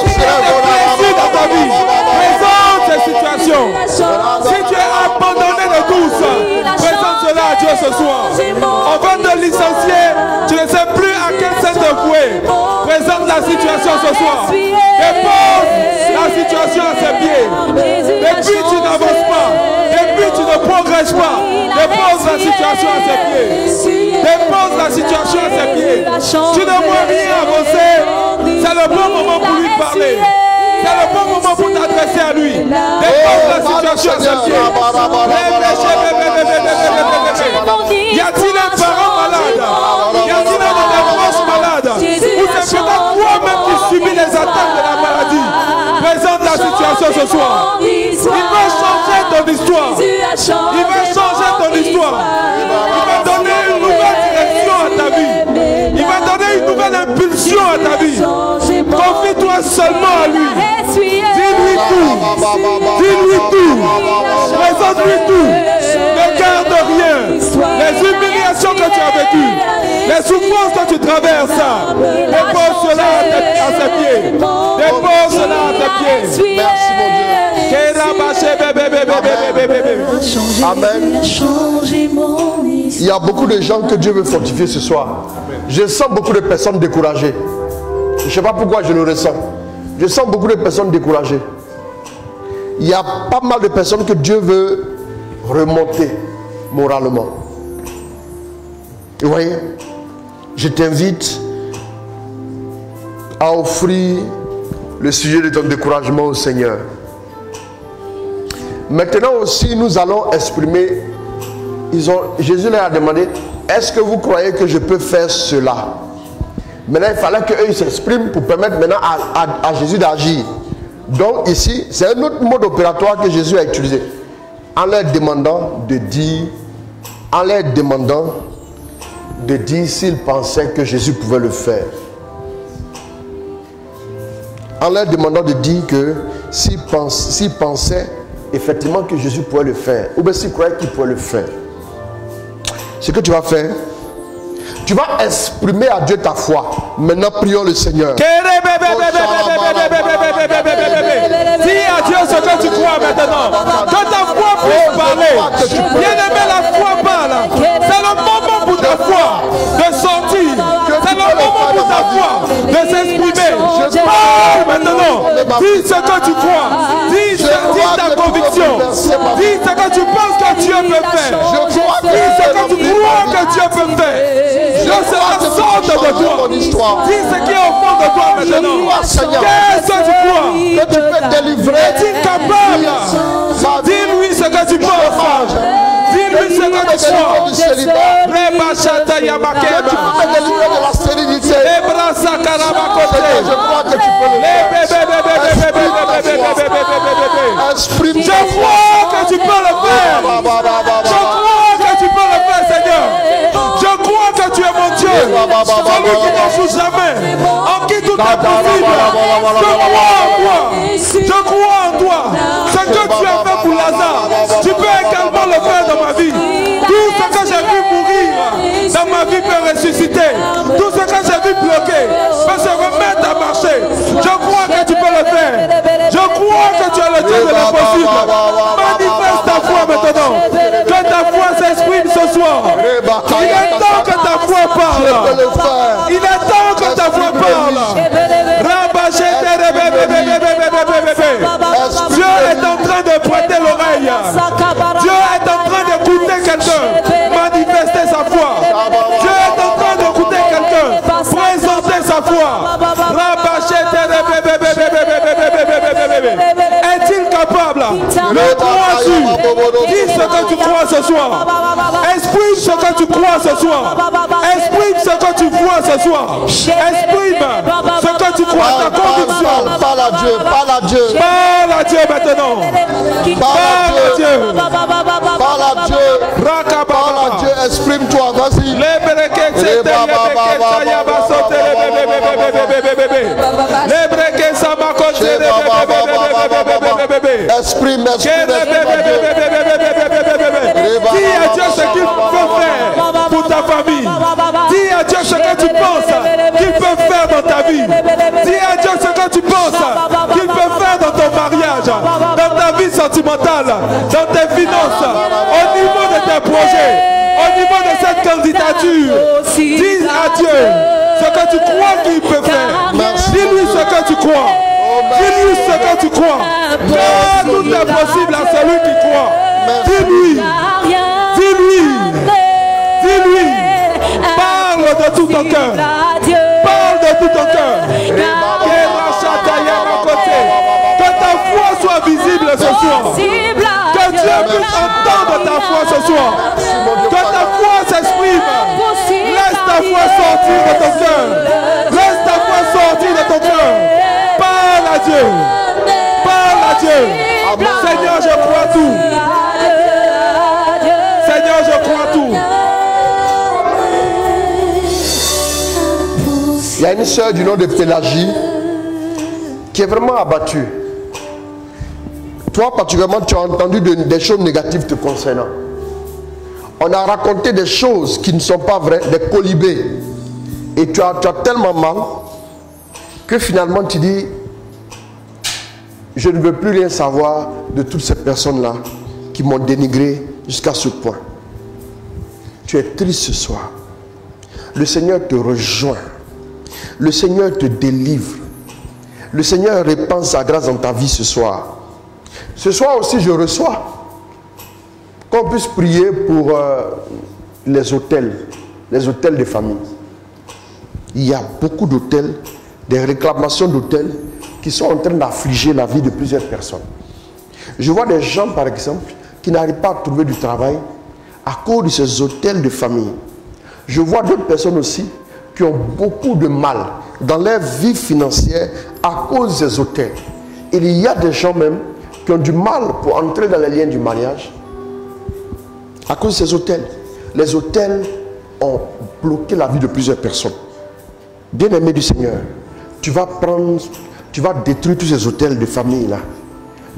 si tu es blessé dans ta vie, présente ces situations. Si tu es abandonné de tous, présente cela à Dieu ce soir. On va te licencier, tu ne sais plus à quel sens te vouer. Présente la situation ce soir. Dépose la situation à ses pieds. Depuis tu n'avances pas. Depuis tu ne progresses pas. Dépose la situation à ses pieds. Dépose la situation à ses pieds. Tu ne vois rien avancer. C'est le bon moment pour lui parler. C'est le bon moment pour t'adresser à lui. Dépose la situation à ses pieds. Y a-t-il un parent malade? Y a-t-il un proche malade? Ou c'est peut-être toi-même qui subis les attaques de la maladie? Présente la situation ce soir. Il va changer ton histoire. Il va changer ton histoire. Il va donner une nouvelle direction à ta vie. Il va donner une nouvelle impulsion à ta vie. Confie-toi seulement à lui. Dis-lui tout. Dis-lui tout. Présente-lui tout. Ne garde rien. Les humiliations que tu as vécues, les souffrances que tu traverses, dépose cela à ses pieds. Dépose cela à tes pieds. Merci mon Dieu. Amen. Il y a beaucoup de gens que Dieu veut fortifier ce soir. Je sens beaucoup de personnes découragées. Je ne sais pas pourquoi je le ressens. Je sens beaucoup de personnes découragées. Il y a pas mal de personnes que Dieu veut remonter moralement. Et vous voyez, je t'invite à offrir le sujet de ton découragement au Seigneur. Maintenant aussi, nous allons exprimer, Jésus leur a demandé, est-ce que vous croyez que je peux faire cela? Maintenant, il fallait qu'eux s'expriment pour permettre maintenant à Jésus d'agir. Donc ici, c'est un autre mode opératoire que Jésus a utilisé. En leur demandant de dire, s'ils pensaient que Jésus pouvait le faire. En leur demandant de dire que s'ils pensaient effectivement que Jésus pouvait le faire, ou bien s'ils croyaient qu'il pouvait le faire. Ce que tu vas faire, tu vas exprimer à Dieu ta foi. Maintenant, prions le Seigneur. Dis à Dieu ce que tu crois maintenant. Que ta foi puisse parler. Bien-aimé, la foi parle. C'est le moment pour ta foi de sortir. C'est le moment pour ta foi de s'exprimer. Parle maintenant. Dis ce que tu crois. Dis ta conviction. Dis ce que tu penses que Dieu peut faire. Dis ce que tu crois que Dieu peut faire. Je serai sorte de toi. Dis ce qui est au fond de toi maintenant. Qu'est-ce que tu crois? Que tu peux délivrer. Es-tu capable? Dis-lui ce que tu penses. Dis-lui ce que tu crois. Que tu peux me délivrer de la stérilité. Seigneur, je crois que tu peux le faire. Exprime. Je crois que tu peux le faire. Je crois que tu peux le faire, Seigneur. Je crois que tu es mon Dieu. Celui qui ne joue jamais. En qui tout est possible. Je crois en toi. Ce que tu as fait pour Lazare, tu peux également le faire dans ma vie. Tout ce que j'ai vu mourir dans ma vie peut ressusciter. Tout ce que j'ai vu bloquer peut se remettre à marcher. Je crois que tu peux le faire. Je crois que tu es le Dieu de l'impossible. Manifeste ta foi maintenant. Que ta foi s'exprime ce soir. Il est temps que ta foi parle. Il est temps que ta foi parle. Dieu est en train de prêter l'oreille. Dieu est en train d'écouter quelqu'un manifester sa foi. Dieu est en train d'écouter quelqu'un présenter sa foi. Est-il capable? Le crois-tu? Dis ce que tu crois ce soir. Exprime ce que tu crois ce soir. Exprime ce que tu vois ce soir. Exprime ce que tu crois, ta conviction. Parle à Dieu, parle à Dieu. Parle à Dieu maintenant. Parle à Dieu. Parle à Dieu. Parle à Dieu, exprime-toi, vas-y. Exprime, exprime. Dis à Dieu ce qu'il peut faire pour ta famille. Dis à Dieu ce que tu penses qu'il peut faire dans ta vie. Dis à Dieu ce que tu penses qu'il peut faire dans ton mariage, dans ta vie sentimentale, dans tes finances, au niveau de tes projets, au niveau de cette candidature. Dis à Dieu ce que tu crois qu'il peut faire. Dis-lui ce que tu crois. Dis-lui ce que tu crois. Car tout est possible à celui qui croit. Dis-lui. Dis-lui. Dis-lui. Parle de tout ton cœur. Parle de tout ton cœur. Que ta foi soit visible ce soir. Que Dieu puisse entendre ta foi ce soir. Que ta foi s'exprime. Laisse ta foi sortir de ton cœur. Laisse ta foi sortir de ton cœur. Parle à Dieu. Parle à Dieu. Seigneur, je crois tout. Seigneur, je crois tout. Il y a une sœur du nom de Pélagie qui est vraiment abattue. Toi, particulièrement, tu as entendu des choses négatives te concernant. On a raconté des choses qui ne sont pas vraies, des colibés. Et tu as tellement mal que finalement tu dis, je ne veux plus rien savoir de toutes ces personnes-là qui m'ont dénigré jusqu'à ce point. Tu es triste ce soir. Le Seigneur te rejoint. Le Seigneur te délivre. Le Seigneur répand sa grâce dans ta vie ce soir. Ce soir aussi, je reçois qu'on puisse prier pour les hôtels de famille. Il y a beaucoup d'hôtels, des réclamations d'hôtels qui sont en train d'affliger la vie de plusieurs personnes. Je vois des gens, par exemple, qui n'arrivent pas à trouver du travail à cause de ces hôtels de famille. Je vois d'autres personnes aussi qui ont beaucoup de mal dans leur vie financière à cause de ces hôtels. Il y a des gens même qui ont du mal pour entrer dans les liens du mariage à cause de ces hôtels. Les hôtels ont bloqué la vie de plusieurs personnes. Bien-aimé du Seigneur, tu vas détruire tous ces hôtels de famille là.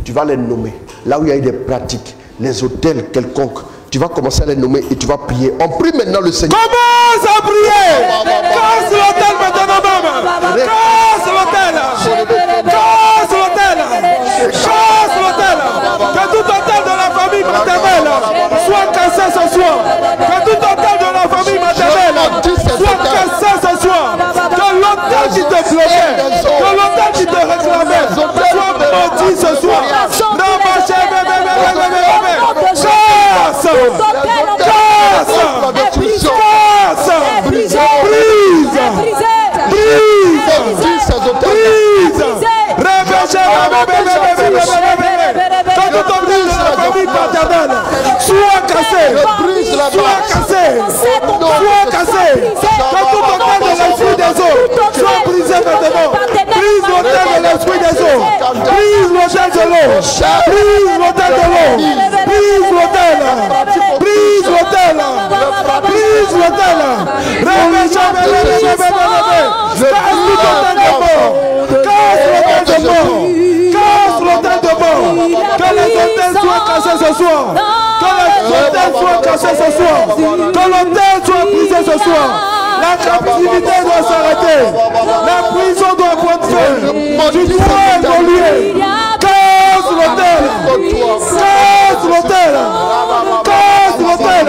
Tu vas les nommer. Là où il y a eu des pratiques, les hôtels quelconques, tu vas commencer à les nommer et tu vas prier. On prie maintenant le Seigneur. Commence à prier. Casse l'hôtel maintenant même. Casse l'hôtel. Casse l'hôtel. Casse l'hôtel. Que tout hôtel de la famille maternelle soit cassé ce soir. Que tout hôtel de la famille maternelle soit cassé ce soir. Que l'hôtel qui te bloquait, que l'hôtel qui te réclamait soit Sois cassé. Sois cassé. Que tout hôtel de l'esprit des eaux soit brisé maintenant. Brise l'hôtel de l'esprit des eaux. Brise l'hôtel de l'eau. Brise l'hôtel de l'eau. Brise l'hôtel. Brise l'hôtel. Brise l'hôtel. Casse tout hôtel de mort. Casse l'hôtel de mort. Casse l'hôtel de mort. Que les hôtels soient cassés ce soir. Que les hôtels soient cassés ce soir. Que l'hôtel soit brisé ce soir. La captivité doit s'arrêter. La prison doit prendre fin. Tu dois évoluer. Casse l'hôtel. Casse l'hôtel. Casse l'hôtel.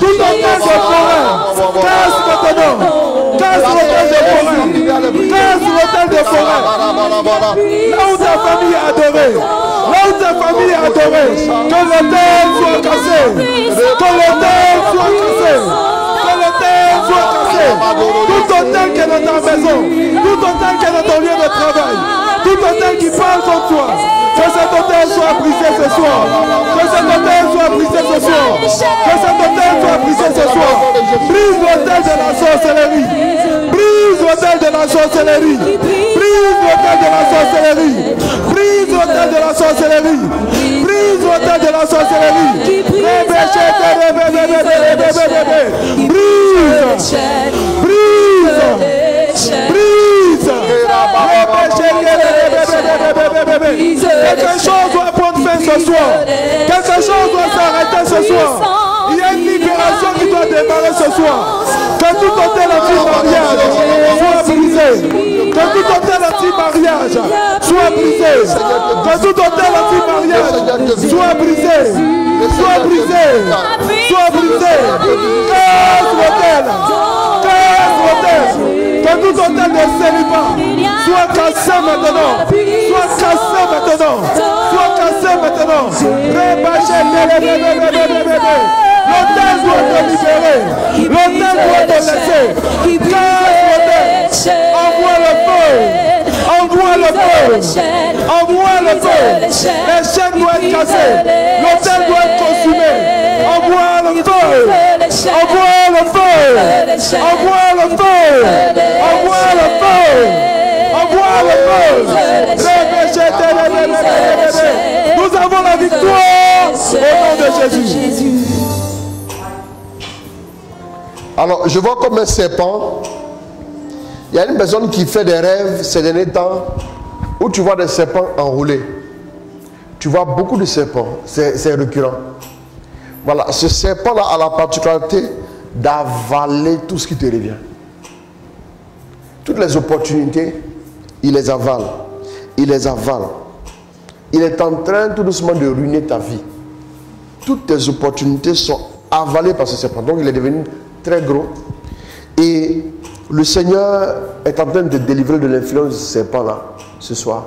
Tout hôtel de forêt. Casse maintenant. Casse l'hôtel de forêt. Casse l'hôtel de forêt. Là où ta famille est adorée. Là où ta famille est adorée. Que l'hôtel soit cassé. Que l'hôtel soit cassé. Que l'hôtel soit cassé. Tout hôtel qui est dans ta maison. Tout hôtel qui est dans ton lieu de travail. Tout hôtel qui parle contre toi. Que cet hôtel soit brisé ce soir. Que cet hôtel soit brisé ce soir. Que cet hôtel soit brisé ce soir. Brise l'hôtel de la sorcellerie. Brise l'hôtel de la sorcellerie. Brise l'hôtel de la sorcellerie. Brise l'hôtel de la sorcellerie. Brise l'hôtel de la sorcellerie. Brise. Brise. Quelque chose doit prendre fin ce soir. Quelque chose doit s'arrêter ce soir. Il y a une libération qui doit démarrer ce soir. Que tout hôtel anti-mariage soit brisé. Que tout hôtel anti-mariage soit brisé. Que tout hôtel anti-mariage soit brisé. Soit brisé. Soit brisé. Casse l'hôtel. Casse l'hôtel. Que tout hôtel de célibat soit cassé maintenant. Soit cassé maintenant. Soit cassé maintenant. L'hôtel doit te libérer. L'hôtel doit te laisser. Casse l'hôtel. Envoie le feu. Envoie le feu. Envoie le feu. Les chaînes doivent être cassées. L'hôtel doit être consumé. Envoie le feu. Envoie le feu. Envoie le feu. Envoie le feu. Envoie le feu. Nous avons la victoire au nom de Jésus. Alors, je vois comme un serpent. Il y a une personne qui fait des rêves ces derniers temps où tu vois des serpents enroulés. Tu vois beaucoup de serpents. C'est récurrent. Voilà, ce serpent-là a la particularité d'avaler tout ce qui te revient. Toutes les opportunités, il les avale. Il les avale. Il est en train tout doucement de ruiner ta vie. Toutes tes opportunités sont avalées par ce serpent. Donc il est devenu très gros. Et le Seigneur est en train de te délivrer de l'influence de ce serpent-là ce soir.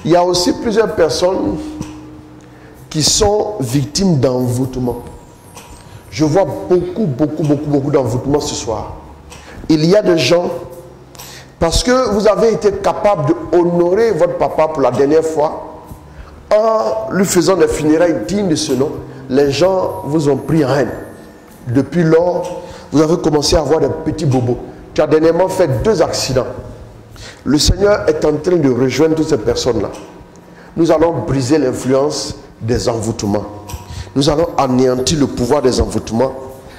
Il y a aussi plusieurs personnes qui sont victimes d'envoûtement. Je vois beaucoup d'envoûtement ce soir. Il y a des gens, parce que vous avez été capable d'honorer votre papa pour la dernière fois, en lui faisant des funérailles dignes de ce nom, les gens vous ont pris en haine. Depuis lors, vous avez commencé à avoir des petits bobos. Tu as dernièrement fait 2 accidents. Le Seigneur est en train de rejoindre toutes ces personnes-là. Nous allons briser l'influence des envoûtements. Nous allons anéantir le pouvoir des envoûtements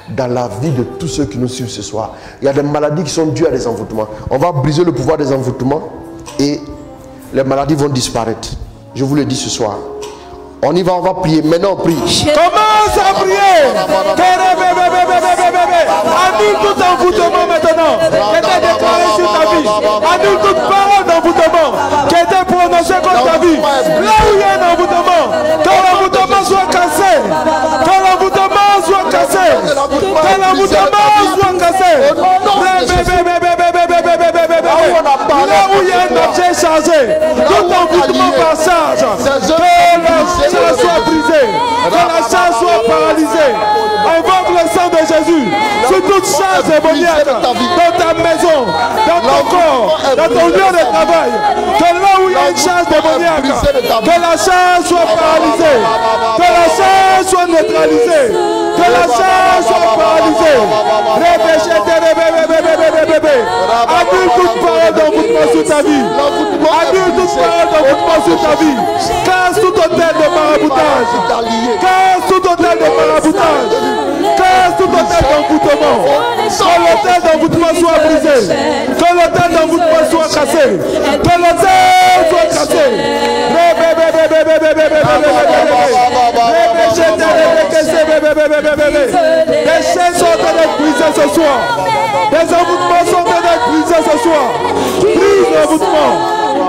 dans la vie de tous ceux qui nous suivent ce soir. Il y a des maladies qui sont dues à des envoûtements. On va briser le pouvoir des envoûtements et les maladies vont disparaître. Je vous le dis ce soir. On y va, on va prier. Maintenant, on prie. Commence à prier. Annule tout envoûtement maintenant qui était déclaré sur ta vie. Annule toute parole d'envoûtement qui était prononcée contre ta vie. Là où il y a un envoûtement, que l'envoûtement soit cassé. Que l'envoûtement soit cassé. Que l'envoûtement soit cassé. Là où il y a un objet chargé, tout envoûtement par charge, que la charge soit brisée, que la charge soit paralysée. Invoque le sang de Jésus sur toute charge démoniaque dans ta maison, dans ton corps, dans ton lieu de travail. Que là où il y a une Toute charge démoniaque, que la charge soit paralysée, que la charge soit neutralisée, que la charge soit paralysée. Annule toute parole d'envoûtement sur ta vie. Annule toute parole d'envoûtement sur ta vie. Casse tout hôtel de maraboutage. Casse tout hôtel de maraboutage. Casse tout hôtel d'envoûtement. Que l'hôtel d'envoûtement soit brisé. Que l'hôtel d'envoûtement soit cassé. Que l'hôtel soit cassé. Les chaînes sont en train d'être brisées ce soir. Les envoûtements sont en train d'être brisés ce soir. Brise l'envoûtement.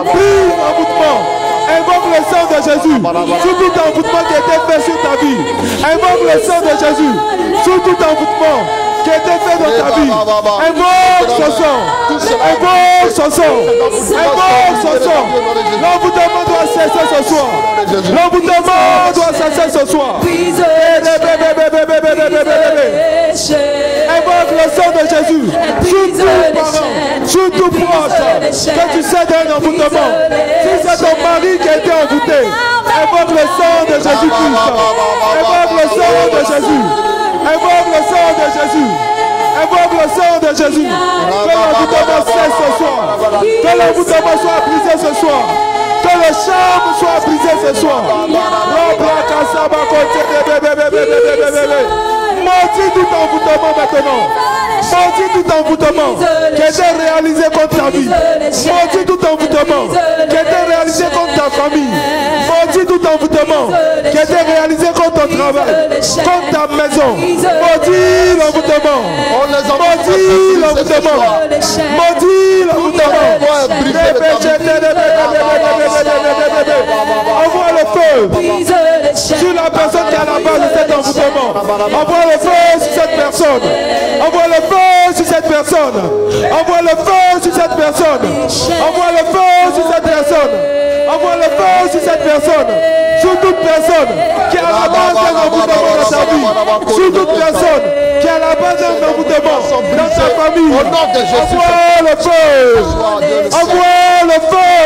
Brise l'envoûtement. Invoque le sang de Jésus sur tout envoûtement qui a été fait sur ta vie. Invoque le sang de Jésus sur tout envoûtement qui a été fait dans ta vie. Invoque son sang. Invoque son sang. Invoque son sang. L'envoûtement doit cesser ce soir. L'envoûtement doit cesser ce soir. Invoque le sang de Jésus sur tout parent, sur tout proche que tu sais d'un envoûtement. Si c'est ton mari qui a été envoûté, invoque le sang de Jésus-Christ. Invoque le sang de Jésus. Invoque le sang de Jésus. Invoque le sang de Jésus. Que l'envoûtement cesse ce soir. Que l'envoûtement soit brisé ce soir. Que le charme soit brisé ce soir. Maudis tout envoûtement maintenant. Maudis tout envoûtement qui a été réalisé contre ta vie. Maudis tout envoûtement qui a été réalisé contre ta famille. Maudis tout envoûtement qui a été réalisé contre ton travail, contre ta maison. Maudis l'envoûtement. Maudis l'envoûtement. Maudis l'envoûtement. Envoie le feu sur la personne qui est à la base de cet envoûtement. Envoie le feu sur cette personne. Envoie le feu sur cette personne. Envoie le feu sur cette personne. Envoie le feu sur cette personne. Envoie le feu sur cette personne. Sur toute personne qui est à la base d'un envoûtement dans sa vie. Sur toute personne qui est à la base d'un envoûtement dans sa famille. Envoie le feu. Envoie le feu.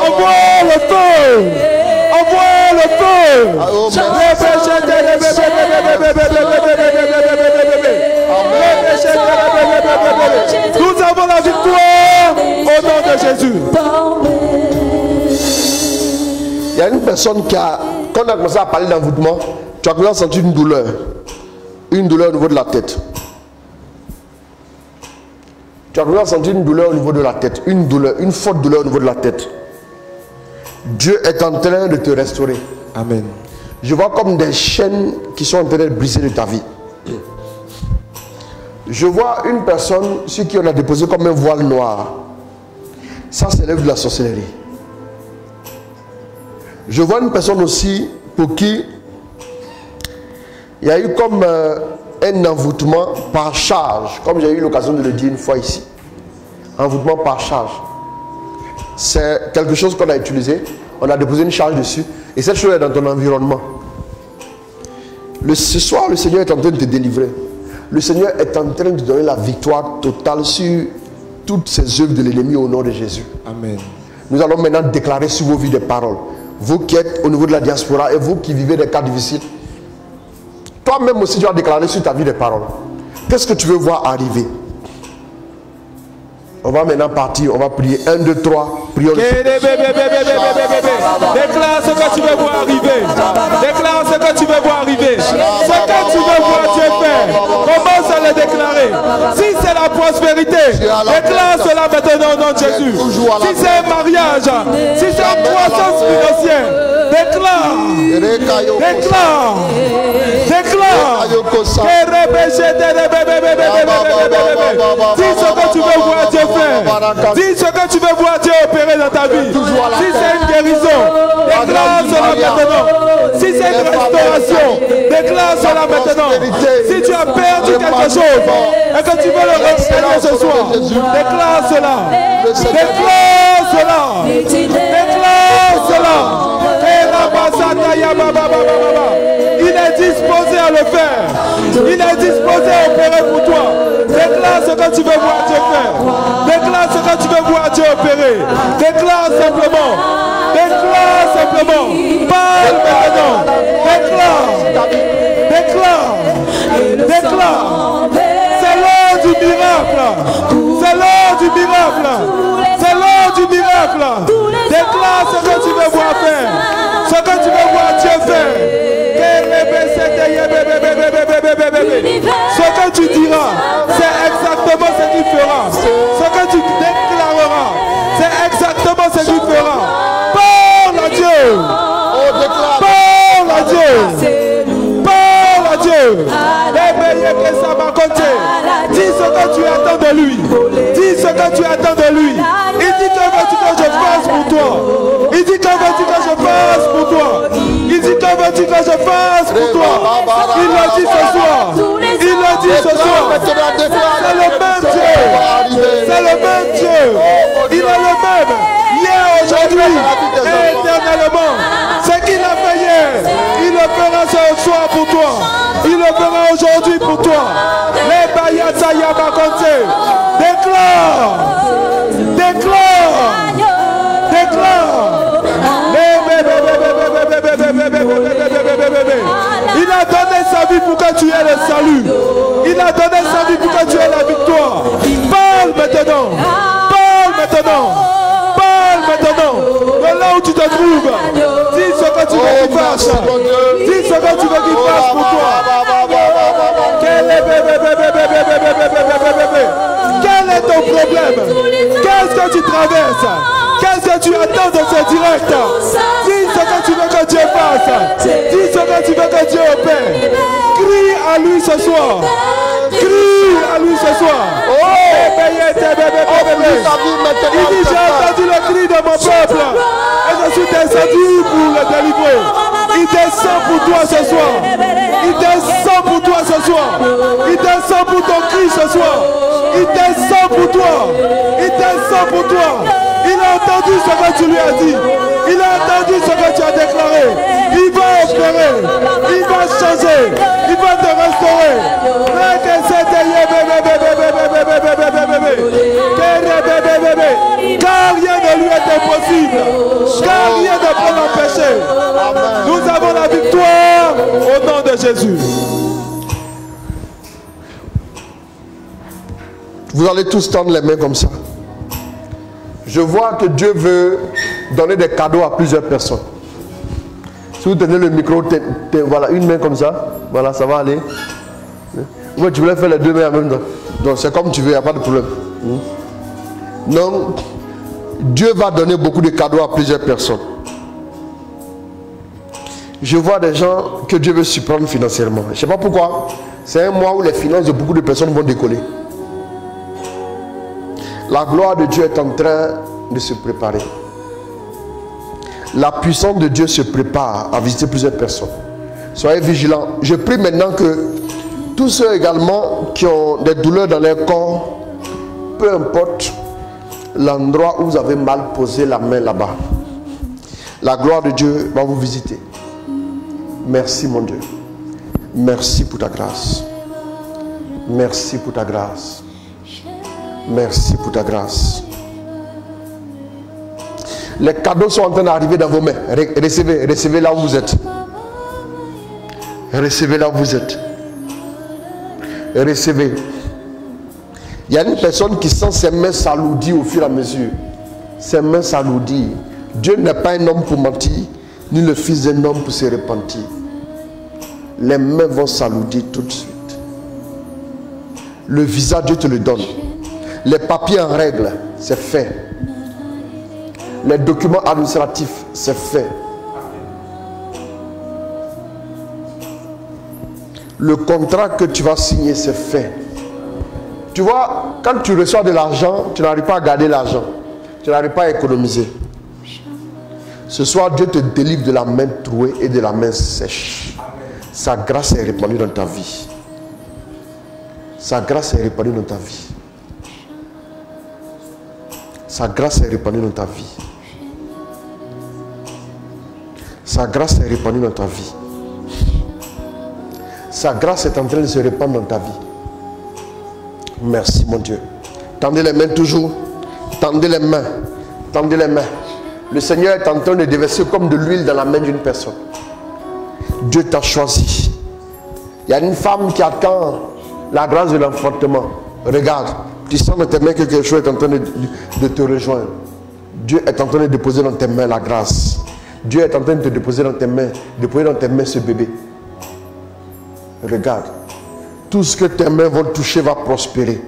Envoie le feu. Envoie le feu. Nous avons la victoire au nom de Jésus. Il y a une personne qui a, quand on a commencé à parler d'envoûtement, tu as commencé à sentir une douleur au niveau de la tête. Tu as commencé à sentir une douleur au niveau de la tête, une douleur, une forte douleur au niveau de la tête. Dieu est en train de te restaurer. Amen. Je vois comme des chaînes qui sont en train de briser de ta vie. Je vois une personne sur qui on a déposé comme un voile noir. Ça s'élève de la sorcellerie. Je vois une personne aussi pour qui il y a eu comme un envoûtement par charge, comme j'ai eu l'occasion de le dire une fois ici. Envoûtement par charge. C'est quelque chose qu'on a utilisé, on a déposé une charge dessus, et cette chose est dans ton environnement. Ce soir, le Seigneur est en train de te délivrer. Le Seigneur est en train de donner la victoire totale sur toutes ces œuvres de l'ennemi au nom de Jésus. Amen. Nous allons maintenant déclarer sur vos vies des paroles. Vous qui êtes au niveau de la diaspora et vous qui vivez des cas difficiles, toi-même aussi tu vas déclarer sur ta vie des paroles. Qu'est-ce que tu veux voir arriver? On va maintenant partir, on va prier. 1, 2, 3, prions. Déclare ce que tu veux voir arriver. Déclare ce que tu veux voir arriver. Ce que tu veux voir Dieu faire. Commence à le déclarer. Si c'est la prospérité, déclare cela maintenant au nom de Jésus. Si c'est un mariage, si c'est une croissance financière, déclare. Déclare. Déclare. Dis ce que tu veux voir Dieu faire. Dis ce que tu veux voir Dieu opérer dans ta vie. Si c'est une guérison, déclare cela maintenant. Si c'est une restauration, déclare cela maintenant. Si tu as perdu quelque chose et que tu veux le récupérer ce soir, déclare cela. Déclare cela. Déclare cela. Il est disposé à le faire. Il est disposé à opérer pour toi. Déclare ce que tu veux voir Dieu faire. Déclare ce que tu veux voir Dieu opérer. Déclare simplement. exactement. Parle maintenant. Déclare. C'est l'heure du miracle. C'est l'heure du miracle. C'est l'heure du miracle. Déclare ce que tu veux voir faire. Ce que tu veux voir Dieu faire. Ce que tu diras, c'est exactement ce qu'il fera. Ce que tu déclareras, c'est exactement ce qu'il fera. Parle à Dieu. Parle à Dieu. Parle à Dieu. Dis ce que tu attends de lui. Dis ce que tu attends de lui. Il dit que veux-tu que je fasse pour toi. Il dit que veux-tu que je fasse pour toi. Il dit que veux-tu que je fasse pour toi. Il le dit ce soir. Il le dit ce soir. C'est le même Dieu. C'est le même Dieu. Il est le même. Hier, aujourd'hui, et éternellement. Ce qu'il a fait hier, il le fera ce soir pour toi. Il le fera aujourd'hui pour toi. Les Bayata Yabakonte. Déclare. Il a donné sa vie pour que tu aies le salut. Il a donné sa vie pour que tu aies la victoire. Parle maintenant. De là où tu te trouves. Dis ce que tu veux qu'il fasse. Dis ce que tu veux qu'il fasse pour toi. Quel est ton problème? Qu'est-ce que tu traverses? Qu'est-ce que tu attends de ce direct? Dis ce que tu veux que Dieu fasse. Dis ce que tu veux que Dieu opère. Crie à lui ce soir. Crie à lui ce soir. Il dit j'ai entendu le cri de mon peuple et je suis descendu pour le délivrer. Il descend pour toi ce soir. Il descend pour toi ce soir. Il descend pour ton cri ce soir. Il descend pour toi. Il descend pour toi. Il a entendu ce que tu lui as dit. Il a entendu ce que tu as déclaré. Il va opérer. Il va changer. Il va te restaurer. Car rien ne lui est impossible. Car rien ne peut l'empêcher. Nous avons la victoire au nom de Jésus. Vous allez tous tendre les mains comme ça. Je vois que Dieu veut donner des cadeaux à plusieurs personnes. Si vous tenez le micro, voilà, une main comme ça, voilà, ça va aller. Moi, tu voulais faire les deux mains en même temps. Donc, c'est comme tu veux, il n'y a pas de problème. Donc, Dieu va donner beaucoup de cadeaux à plusieurs personnes. Je vois des gens que Dieu veut surprendre financièrement. Je ne sais pas pourquoi. C'est un mois où les finances de beaucoup de personnes vont décoller. La gloire de Dieu est en train de se préparer. La puissance de Dieu se prépare à visiter plusieurs personnes. Soyez vigilants. Je prie maintenant que tous ceux également qui ont des douleurs dans leur corps, peu importe l'endroit où vous avez mal posé la main là-bas, la gloire de Dieu va vous visiter. Merci mon Dieu. Merci pour ta grâce. Merci pour ta grâce. Merci pour ta grâce. Les cadeaux sont en train d'arriver dans vos mains. Recevez, recevez là où vous êtes. Recevez là où vous êtes. Recevez. Il y a une personne qui sent ses mains s'alourdir au fur et à mesure. Ses mains s'alourdir. Dieu n'est pas un homme pour mentir, ni le fils d'un homme pour se repentir. Les mains vont s'alourdir tout de suite. Le visa, Dieu te le donne. Les papiers en règle, c'est fait. Les documents administratifs, c'est fait. Le contrat que tu vas signer, c'est fait. Tu vois, quand tu reçois de l'argent, tu n'arrives pas à garder l'argent. Tu n'arrives pas à économiser. Ce soir, Dieu te délivre de la main trouée et de la main sèche. Sa grâce est répandue dans ta vie. Sa grâce est répandue dans ta vie. Sa grâce est répandue dans ta vie. Sa grâce est répandue dans ta vie. Sa grâce est en train de se répandre dans ta vie. Merci mon Dieu. Tendez les mains toujours. Tendez les mains. Tendez les mains. Le Seigneur est en train de déverser comme de l'huile dans la main d'une personne. Dieu t'a choisi. Il y a une femme qui attend la grâce de l'enfantement. Regarde, tu sens dans tes mains que quelque chose est en train de te rejoindre. Dieu est en train de déposer dans tes mains la grâce. Dieu est en train de te déposer dans tes mains ce bébé. Regarde, tout ce que tes mains vont toucher va prospérer.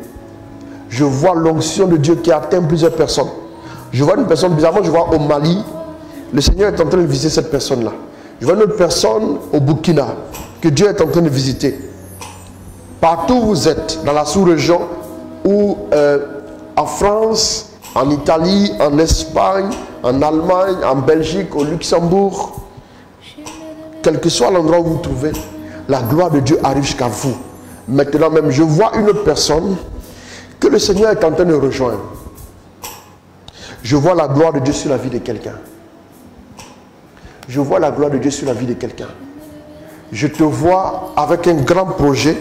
Je vois l'onction de Dieu qui atteint plusieurs personnes. Je vois une personne, bizarrement, je vois au Mali, le Seigneur est en train de visiter cette personne-là. Je vois une autre personne au Burkina, que Dieu est en train de visiter. Partout où vous êtes, dans la sous-région, ou en France, en Italie, en Espagne, en Allemagne, en Belgique, au Luxembourg, quel que soit l'endroit où vous vous trouvez, la gloire de Dieu arrive jusqu'à vous. Maintenant même, je vois une autre personne que le Seigneur est en train de rejoindre. Je vois la gloire de Dieu sur la vie de quelqu'un. Je vois la gloire de Dieu sur la vie de quelqu'un. Je te vois avec un grand projet.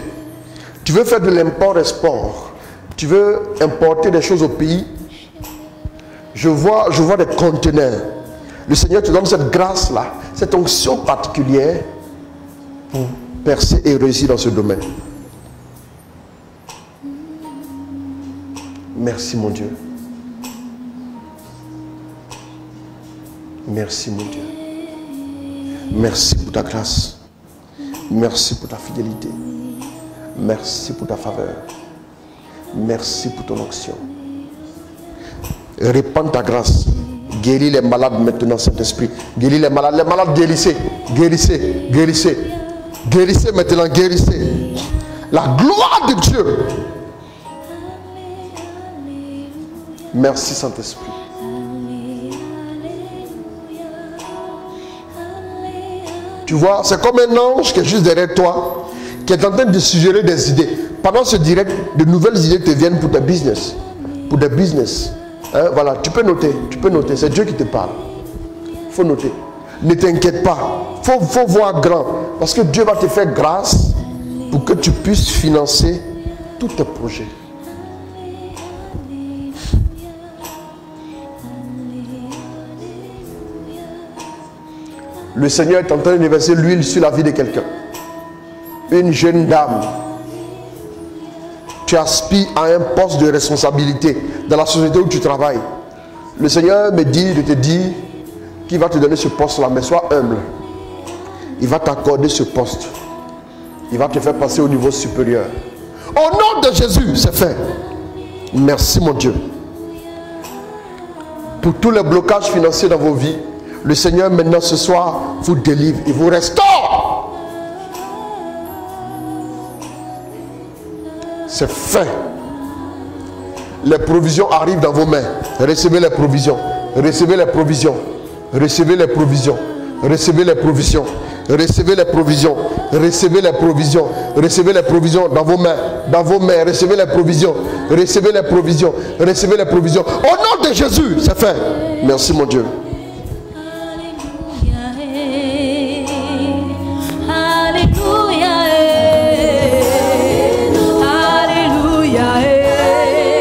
Tu veux faire de l'import-export. Tu veux importer des choses au pays. Je vois des conteneurs. Le Seigneur te donne cette grâce-là, cette onction particulière pour percer et réussir dans ce domaine. Merci mon Dieu. Merci mon Dieu. Merci pour ta grâce. Merci pour ta fidélité. Merci pour ta faveur. Merci pour ton onction. Répands ta grâce. Guéris les malades maintenant, Saint-Esprit. Guéris les malades. Les malades, guérissez. Guérissez. Guérissez. Guérissez maintenant. Guérissez. La gloire de Dieu. Merci, Saint-Esprit. Tu vois, c'est comme un ange qui est juste derrière toi, qui est en train de suggérer des idées. Pendant ce direct, de nouvelles idées te viennent pour ta business. Pour des business. Hein, voilà, tu peux noter. C'est Dieu qui te parle. Il faut noter. Ne t'inquiète pas. Il faut voir grand. Parce que Dieu va te faire grâce pour que tu puisses financer tous tes projets. Le Seigneur est en train de verser l'huile sur la vie de quelqu'un. Une jeune dame. Tu aspires à un poste de responsabilité dans la société où tu travailles. Le Seigneur me dit de te dire qu'il va te donner ce poste-là, mais sois humble. Il va t'accorder ce poste. Il va te faire passer au niveau supérieur. Au nom de Jésus, c'est fait. Merci mon Dieu. Pour tous les blocages financiers dans vos vies, le Seigneur maintenant ce soir vous délivre. Il vous restaure. C'est fait. Les provisions arrivent dans vos mains. Recevez les provisions. Recevez les provisions. Recevez les provisions. Recevez les provisions. Recevez les provisions. Recevez les provisions. Recevez les provisions dans vos mains. Dans vos mains. Recevez les provisions. Recevez les provisions. Recevez les provisions. Au nom de Jésus, c'est fait. Merci mon Dieu.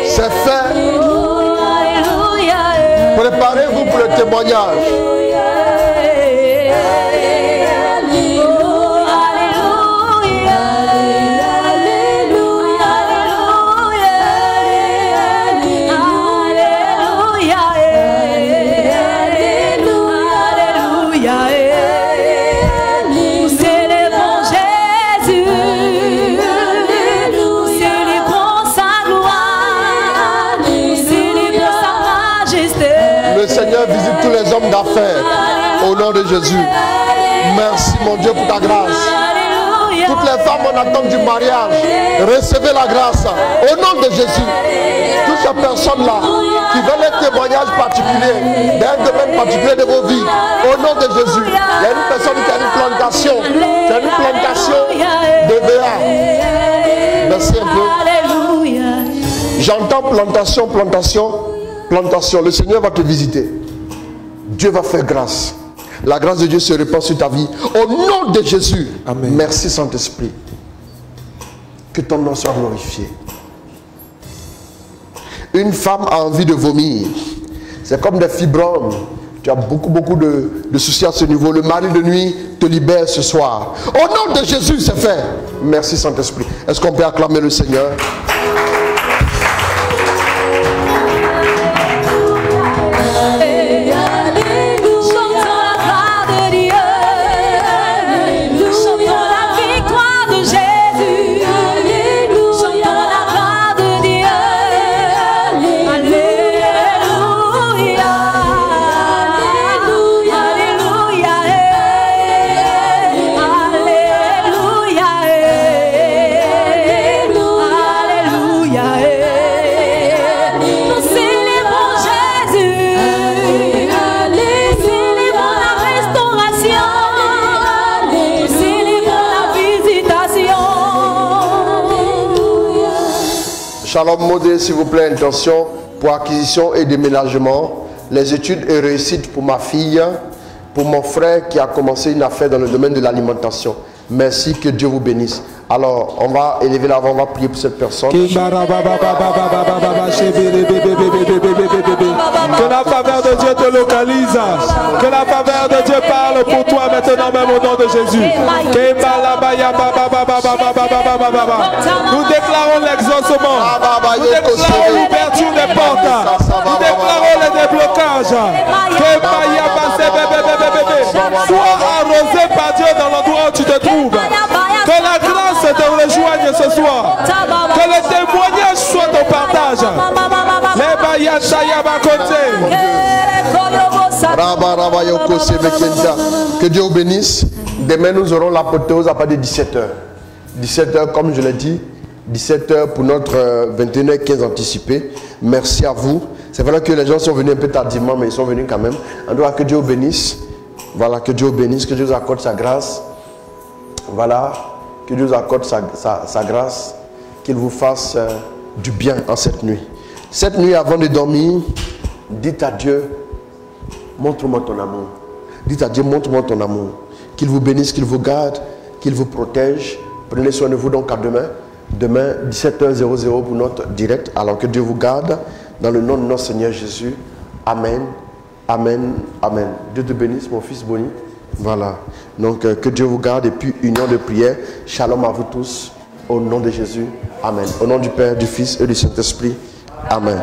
C'est fait. Préparez-vous pour le témoignage. Visite tous les hommes d'affaires au nom de Jésus. Merci mon Dieu pour ta grâce. Toutes les femmes en attente du mariage, recevez la grâce au nom de Jésus. Toutes ces personnes-là qui veulent un témoignage particulier d'un domaine particulier de vos vies, au nom de Jésus. Il y a une personne qui a une plantation, de BA. Merci un peu. J'entends plantation. Le Seigneur va te visiter. Dieu va faire grâce. La grâce de Dieu se répand sur ta vie. Au nom de Jésus. Amen. Merci Saint-Esprit. Que ton nom soit glorifié. Une femme a envie de vomir. C'est comme des fibromes. Tu as beaucoup de soucis à ce niveau. Le mari de nuit te libère ce soir. Au nom de Jésus, c'est fait. Merci Saint-Esprit. Est-ce qu'on peut acclamer le Seigneur? Shalom Modé, s'il vous plaît, intention pour acquisition et déménagement. Les études et réussite pour ma fille, pour mon frère qui a commencé une affaire dans le domaine de l'alimentation. Merci, que Dieu vous bénisse. Alors, on va élever la voix, on va prier pour cette personne. Que la faveur de Dieu te localise. Que la faveur de Dieu parle pour toi maintenant même au nom de Jésus. Nous déclarons l'exaucement. Nous déclarons l'ouverture des portes. Nous déclarons le déblocage. Sois arrosé par Dieu dans l'endroit où tu te trouves. Que la grâce te rejoigne ce soir. Que le témoignage soit ton partage. Que Dieu vous bénisse. Demain nous aurons l'apothéose à partir de 17h. 17h comme je l'ai dit. 17h pour notre 21h15 anticipé. Merci à vous. C'est vrai que les gens sont venus un peu tardivement, mais ils sont venus quand même. En tout cas, que Dieu vous bénisse. Voilà, que Dieu vous bénisse, que Dieu vous accorde sa grâce. Voilà, que Dieu vous accorde sa grâce, qu'il vous fasse du bien en cette nuit. Cette nuit, avant de dormir, dites à Dieu, montre-moi ton amour. Dites à Dieu, montre-moi ton amour. Qu'il vous bénisse, qu'il vous garde, qu'il vous protège. Prenez soin de vous donc à demain. Demain, 17h00 pour notre direct. Alors que Dieu vous garde. Dans le nom de notre Seigneur Jésus. Amen. Amen. Amen. Dieu te bénisse, mon fils Boni. Voilà. Donc, que Dieu vous garde. Et puis, union de prière. Shalom à vous tous. Au nom de Jésus. Amen. Au nom du Père, du Fils et du Saint-Esprit. Amen.